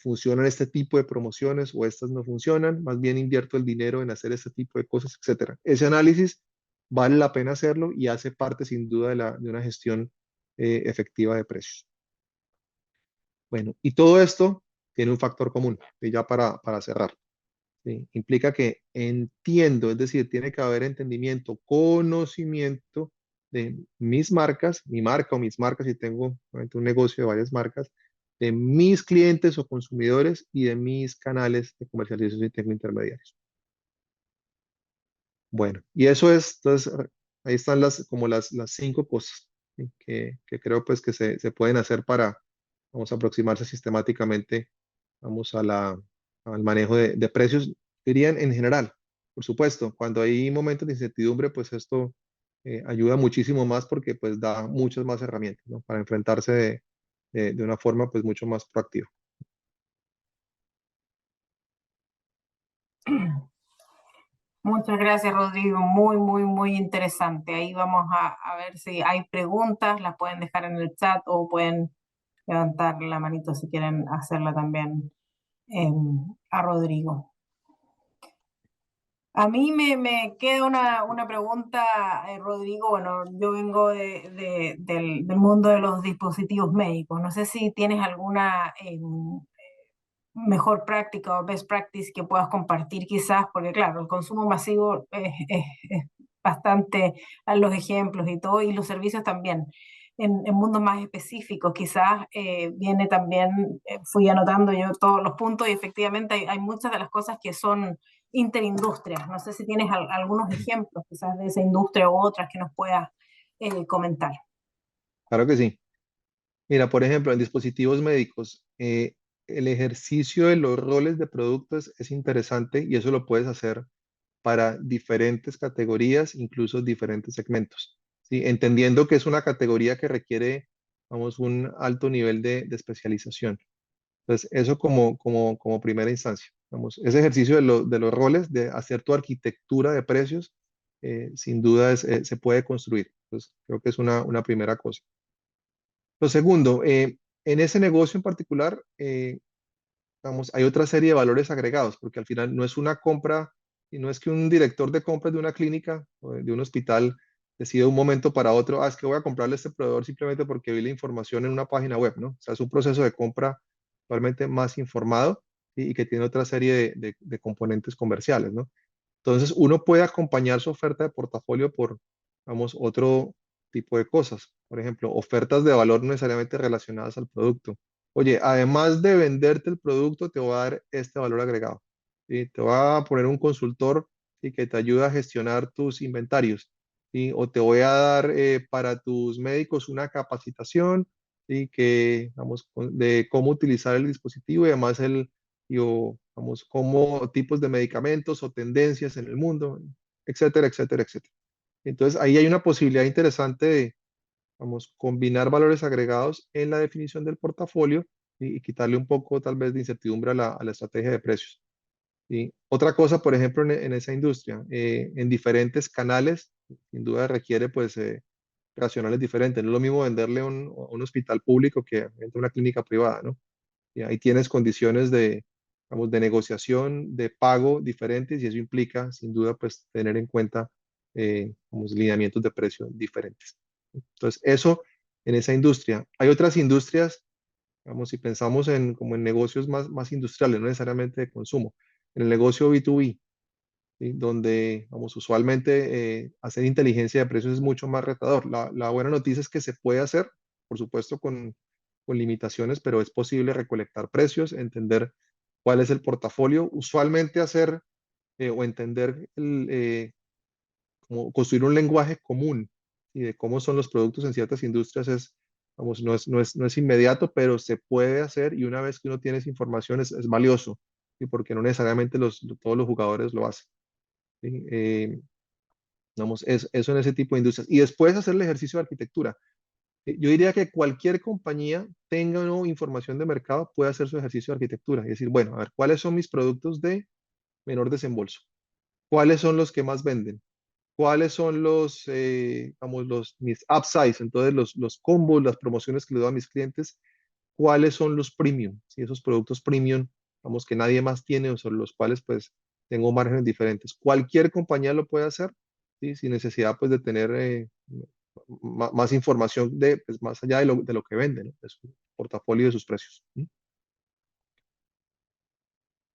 ¿Funcionan este tipo de promociones o estas no funcionan? Más bien invierto el dinero en hacer este tipo de cosas, etcétera. Ese análisis vale la pena hacerlo y hace parte sin duda de una gestión efectiva de precios. Bueno, y todo esto tiene un factor común, y ya para cerrar. ¿Sí? Implica que entiendo, es decir, tiene que haber entendimiento, conocimiento de mis marcas, mi marca o mis marcas, si tengo obviamente un negocio de varias marcas, de mis clientes o consumidores y de mis canales de comercialización y tengo intermediarios. Bueno, y eso es, entonces, ahí están como las cinco cosas, ¿sí? Que creo pues que se pueden hacer para, vamos a aproximarse sistemáticamente, vamos al manejo de precios, dirían en general. Por supuesto, cuando hay momentos de incertidumbre, pues esto ayuda muchísimo más porque pues da muchas más herramientas, ¿no? Para enfrentarse de una forma pues mucho más proactiva. Muchas gracias, Rodrigo. Muy interesante. Ahí vamos a ver si hay preguntas, las pueden dejar en el chat o pueden levantar la manito si quieren hacerla también a Rodrigo. A mí me queda una pregunta, Rodrigo. Bueno, yo vengo del mundo de los dispositivos médicos. No sé si tienes alguna mejor práctica o best practice que puedas compartir quizás, porque claro, el consumo masivo es bastante a los ejemplos y todo, y los servicios también. En mundos más específicos, quizás viene también, fui anotando yo todos los puntos y efectivamente hay muchas de las cosas que son interindustrias. No sé si tienes algunos ejemplos quizás de esa industria u otras que nos puedas comentar. Claro que sí. Mira, por ejemplo, en dispositivos médicos, el ejercicio de los roles de productos es interesante y eso lo puedes hacer para diferentes categorías, incluso diferentes segmentos, ¿sí? Entendiendo que es una categoría que requiere, vamos, un alto nivel de especialización. Entonces, eso como primera instancia. Vamos, ese ejercicio de los roles, de hacer tu arquitectura de precios, sin duda se puede construir. Entonces, creo que es una primera cosa. Lo segundo, en ese negocio en particular, vamos, hay otra serie de valores agregados, porque al final no es una compra y no es que un director de compras de una clínica o de un hospital decide de un momento para otro, es que voy a comprarle a este proveedor simplemente porque vi la información en una página web, ¿no? O sea, es un proceso de compra realmente más informado y que tiene otra serie de componentes comerciales, ¿no? Entonces, uno puede acompañar su oferta de portafolio por, vamos, otro tipo de cosas. Por ejemplo, ofertas de valor no necesariamente relacionadas al producto. Oye, además de venderte el producto, te voy a dar este valor agregado. ¿Sí? Te voy a poner un consultor y que te ayuda a gestionar tus inventarios. ¿Sí? O te voy a dar para tus médicos una capacitación, ¿sí? Que, vamos, de cómo utilizar el dispositivo y además o, vamos, como tipos de medicamentos o tendencias en el mundo, etcétera, etcétera, etcétera. Entonces, ahí hay una posibilidad interesante de, vamos, combinar valores agregados en la definición del portafolio y quitarle un poco, tal vez, de incertidumbre a la estrategia de precios. ¿Sí? Otra cosa, por ejemplo, en esa industria, en diferentes canales, sin duda requiere, pues, racionales diferentes. No es lo mismo venderle a un hospital público que a una clínica privada, ¿no? Y ahí tienes condiciones vamos, de negociación, de pago diferentes, y eso implica, sin duda, pues tener en cuenta vamos, lineamientos de precio diferentes. Entonces, eso en esa industria. Hay otras industrias, vamos, si pensamos en, como en negocios más industriales, no necesariamente de consumo, en el negocio B2B, ¿sí? Donde, vamos, usualmente hacer inteligencia de precios es mucho más retador. La buena noticia es que se puede hacer, por supuesto, con limitaciones, pero es posible recolectar precios, entender cuál es el portafolio, usualmente hacer o entender, como construir un lenguaje común y de cómo son los productos en ciertas industrias es, vamos, no es inmediato, pero se puede hacer, y una vez que uno tiene esa información es valioso, y porque no necesariamente todos los jugadores lo hacen. ¿Sí? Vamos, eso en ese tipo de industrias. Y después hacer el ejercicio de arquitectura. Yo diría que cualquier compañía tenga o no información de mercado puede hacer su ejercicio de arquitectura y decir, bueno, a ver, ¿cuáles son mis productos de menor desembolso? ¿Cuáles son los que más venden? ¿Cuáles son vamos, mis upsize? Entonces, los combos, las promociones que le doy a mis clientes, ¿cuáles son los premium? ¿Sí? Esos productos premium, vamos, que nadie más tiene o sobre los cuales, pues, tengo márgenes diferentes. Cualquier compañía lo puede hacer, ¿sí? Sin necesidad, pues, de tener más información pues, más allá de lo que venden, ¿no? De su portafolio y de sus precios.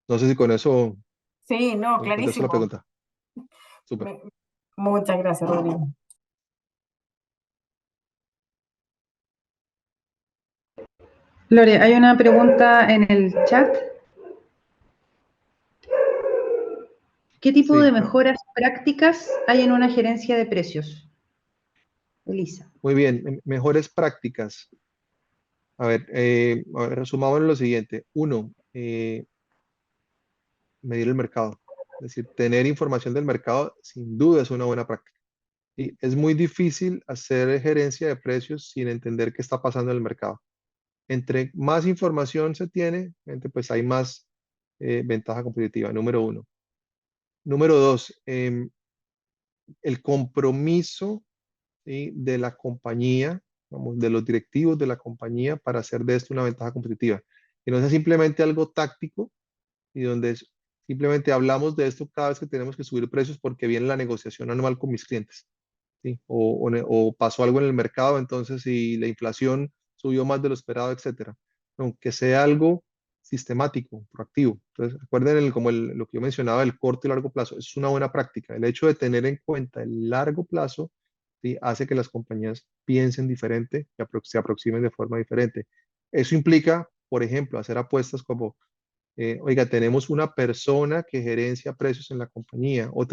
No sé si con eso Sí, no, contesto la clarísimo. pregunta. Súper. Me- Muchas gracias, Rodrigo. Lore, hay una pregunta en el chat. ¿Qué tipo de Sí, mejoras prácticas hay en una gerencia de precios? Elisa. muy bien. Mejores prácticas. A ver, resumamos en lo siguiente. Uno, medir el mercado. Es decir, tener información del mercado sin duda es una buena práctica. Y es muy difícil hacer gerencia de precios sin entender qué está pasando en el mercado. Entre más información se tiene, pues hay más ventaja competitiva, número uno. Número dos, el compromiso, ¿sí? De la compañía, vamos, de los directivos de la compañía para hacer de esto una ventaja competitiva. Que no sea simplemente algo táctico y donde simplemente hablamos de esto cada vez que tenemos que subir precios porque viene la negociación anual con mis clientes, ¿sí? O pasó algo en el mercado, entonces si la inflación subió más de lo esperado, etcétera. Aunque sea algo sistemático, proactivo. Entonces, recuerden lo que yo mencionaba, el corto y largo plazo. Es una buena práctica. El hecho de tener en cuenta el largo plazo, ¿sí? Hace que las compañías piensen diferente y se aproximen de forma diferente. Eso implica, por ejemplo, hacer apuestas como oiga, tenemos una persona que gerencia precios en la compañía o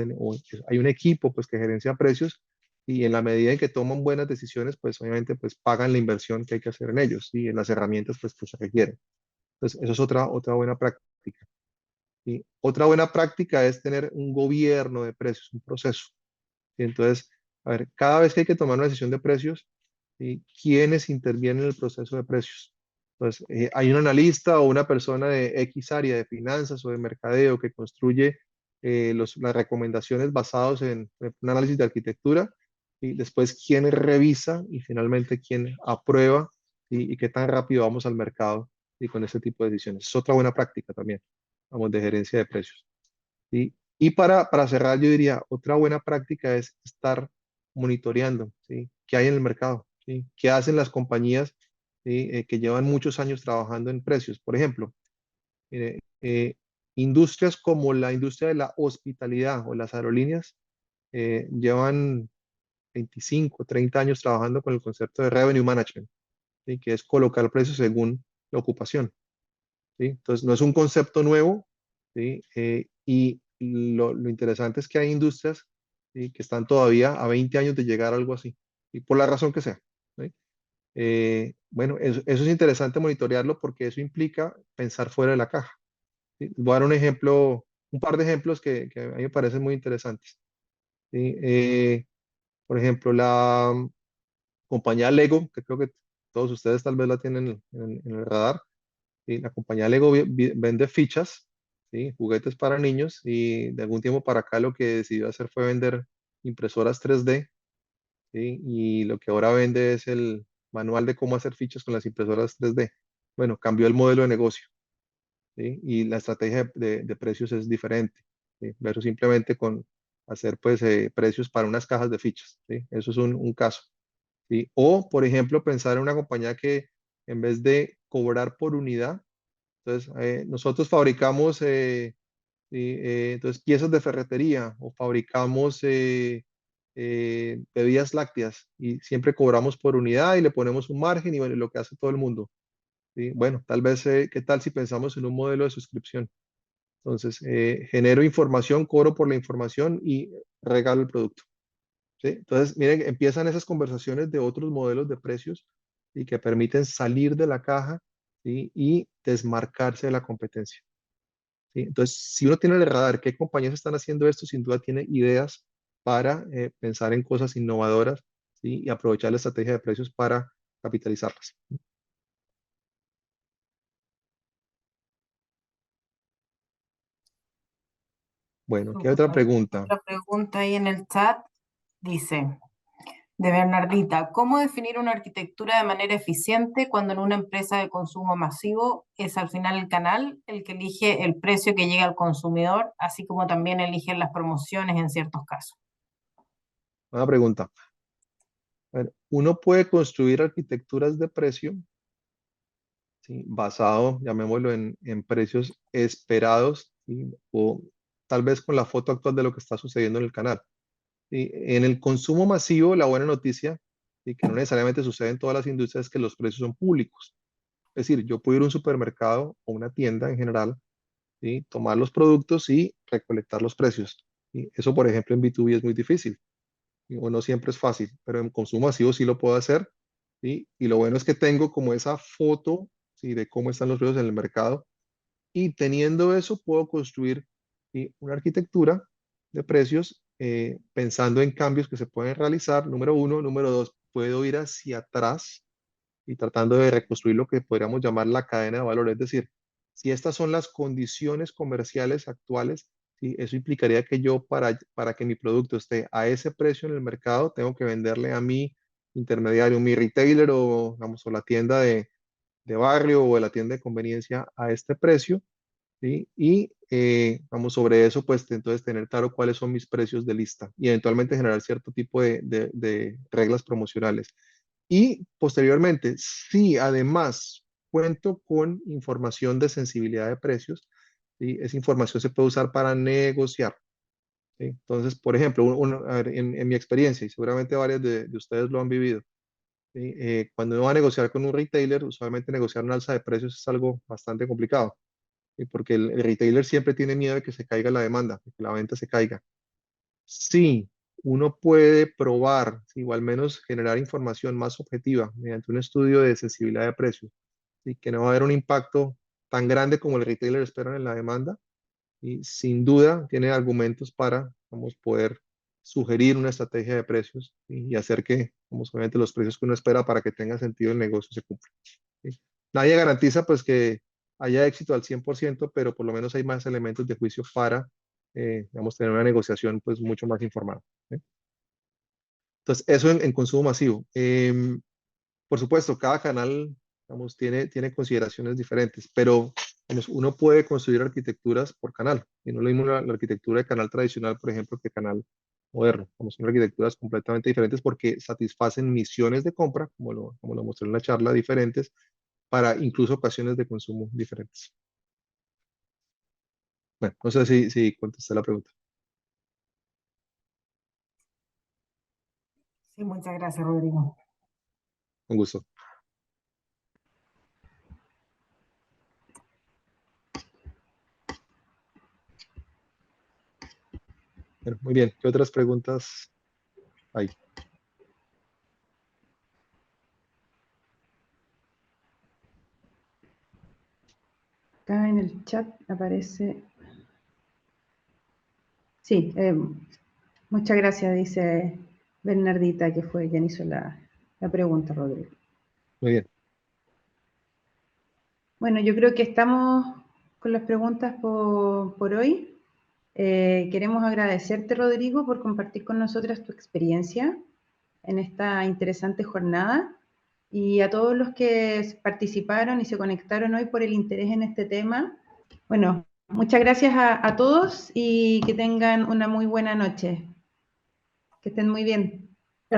hay un equipo pues que gerencia precios y en la medida en que toman buenas decisiones, pues obviamente pues pagan la inversión que hay que hacer en ellos y en las herramientas pues que se requieren. Entonces, eso es otra buena práctica. Y otra buena práctica es tener un gobierno de precios, un proceso. Y entonces, a ver, cada vez que hay que tomar una decisión de precios, ¿sí? ¿Quiénes intervienen en el proceso de precios? Entonces, hay un analista o una persona de X área de finanzas o de mercadeo que construye las recomendaciones basadas en un análisis de arquitectura y después quién revisa y finalmente quién aprueba y qué tan rápido vamos al mercado y con este tipo de decisiones. Es otra buena práctica también, vamos, de gerencia de precios. ¿Sí? Y para cerrar, yo diría, otra buena práctica es estar monitoreando, ¿sí? ¿Qué hay en el mercado? ¿Sí? ¿Qué hacen las compañías, ¿sí? Que llevan muchos años trabajando en precios? Por ejemplo, mire, industrias como la industria de la hospitalidad o las aerolíneas llevan 25, 30 años trabajando con el concepto de revenue management, ¿sí? Que es colocar precios según la ocupación. ¿Sí? Entonces, no es un concepto nuevo, ¿sí? Y lo interesante es que hay industrias, ¿sí? Que están todavía a 20 años de llegar a algo así, y por la razón que sea. ¿Sí? Bueno, eso es interesante monitorearlo porque eso implica pensar fuera de la caja. ¿Sí? Voy a dar un ejemplo, un par de ejemplos que a mí me parecen muy interesantes. ¿Sí? Por ejemplo, la compañía Lego, que creo que todos ustedes tal vez la tienen en el radar. ¿Sí? La compañía Lego vende fichas, ¿sí? Juguetes para niños y de algún tiempo para acá lo que decidió hacer fue vender impresoras 3D, ¿sí? Y lo que ahora vende es el manual de cómo hacer fichas con las impresoras 3D. Bueno, cambió el modelo de negocio, ¿sí? Y la estrategia de precios es diferente, ¿sí? Versus simplemente con hacer pues precios para unas cajas de fichas, ¿sí? Eso es un caso, ¿sí? O, por ejemplo, pensar en una compañía que en vez de cobrar por unidad, entonces nosotros fabricamos entonces piezas de ferretería o fabricamos bebidas lácteas y siempre cobramos por unidad y le ponemos un margen y bueno, lo que hace todo el mundo, ¿sí? Bueno, tal vez, ¿qué tal si pensamos en un modelo de suscripción? Entonces, genero información, cobro por la información y regalo el producto, ¿sí? Entonces, miren, empiezan esas conversaciones de otros modelos de precios y que permiten salir de la caja, ¿sí? Y desmarcarse de la competencia, ¿sí? Entonces, si uno tiene el radar qué compañías están haciendo esto, sin duda tiene ideas para pensar en cosas innovadoras, ¿sí? Y aprovechar la estrategia de precios para capitalizarlas. Bueno, ¿qué otra pregunta? Otra pregunta ahí en el chat dice, de Bernardita, ¿cómo definir una arquitectura de manera eficiente cuando en una empresa de consumo masivo es al final el canal el que elige el precio que llega al consumidor, así como también eligen las promociones en ciertos casos? Una pregunta. A ver, uno puede construir arquitecturas de precio, ¿sí? Basado, llamémoslo, en precios esperados, ¿sí? O tal vez con la foto actual de lo que está sucediendo en el canal. ¿Sí? En el consumo masivo, la buena noticia, y que no necesariamente sucede en todas las industrias, es que los precios son públicos. Es decir, yo puedo ir a un supermercado o una tienda en general, ¿sí? Tomar los productos y recolectar los precios. ¿Sí? Eso, por ejemplo, en B2B es muy difícil, ¿sí? O no siempre es fácil, pero en consumo masivo sí lo puedo hacer, ¿sí? Y lo bueno es que tengo como esa foto, ¿sí? De cómo están los precios en el mercado y teniendo eso puedo construir, ¿sí? Una arquitectura de precios pensando en cambios que se pueden realizar, número uno. Número dos, puedo ir hacia atrás y tratando de reconstruir lo que podríamos llamar la cadena de valor. Es decir, si estas son las condiciones comerciales actuales, ¿sí? Eso implicaría que yo para que mi producto esté a ese precio en el mercado, tengo que venderle a mi intermediario, mi retailer o, vamos, o la tienda de barrio o de la tienda de conveniencia a este precio, ¿sí? Y vamos, sobre eso, pues entonces tener claro cuáles son mis precios de lista y eventualmente generar cierto tipo de reglas promocionales. Y posteriormente, si además cuento con información de sensibilidad de precios, ¿sí? Esa información se puede usar para negociar, ¿sí? Entonces, por ejemplo, a ver, en mi experiencia, y seguramente varios de ustedes lo han vivido, ¿sí? Cuando uno va a negociar con un retailer, usualmente negociar una alza de precios es algo bastante complicado, ¿sí? Porque el retailer siempre tiene miedo de que se caiga la demanda, de que la venta se caiga. Sí, uno puede probar, ¿sí? O al menos generar información más objetiva mediante un estudio de sensibilidad de precios, y que no va a haber un impacto tan grande como el retailer espera en la demanda. Y sin duda tiene argumentos para, vamos, poder sugerir una estrategia de precios, ¿sí? Y hacer que, vamos, obviamente los precios que uno espera para que tenga sentido el negocio se cumplan, ¿sí? Nadie garantiza pues que haya éxito al 100%, pero por lo menos hay más elementos de juicio para, digamos, tener una negociación pues mucho más informada, ¿sí? Entonces, eso en consumo masivo. Por supuesto, cada canal, digamos, tiene consideraciones diferentes, pero digamos, uno puede construir arquitecturas por canal. Y no es lo mismo la arquitectura de canal tradicional, por ejemplo, que canal moderno. Como son arquitecturas completamente diferentes porque satisfacen misiones de compra, como lo mostré en la charla, diferentes, para incluso ocasiones de consumo diferentes. Bueno, no sé si contesté la pregunta. Sí, muchas gracias, Rodrigo. Con gusto. Bueno, muy bien. ¿Qué otras preguntas hay? Acá en el chat aparece... Sí, muchas gracias, dice Bernardita, que fue quien hizo la pregunta, Rodrigo. Muy bien. Bueno, yo creo que estamos con las preguntas por hoy. Queremos agradecerte, Rodrigo, por compartir con nosotras tu experiencia en esta interesante jornada y a todos los que participaron y se conectaron hoy por el interés en este tema. Bueno, muchas gracias a todos y que tengan una muy buena noche. Que estén muy bien.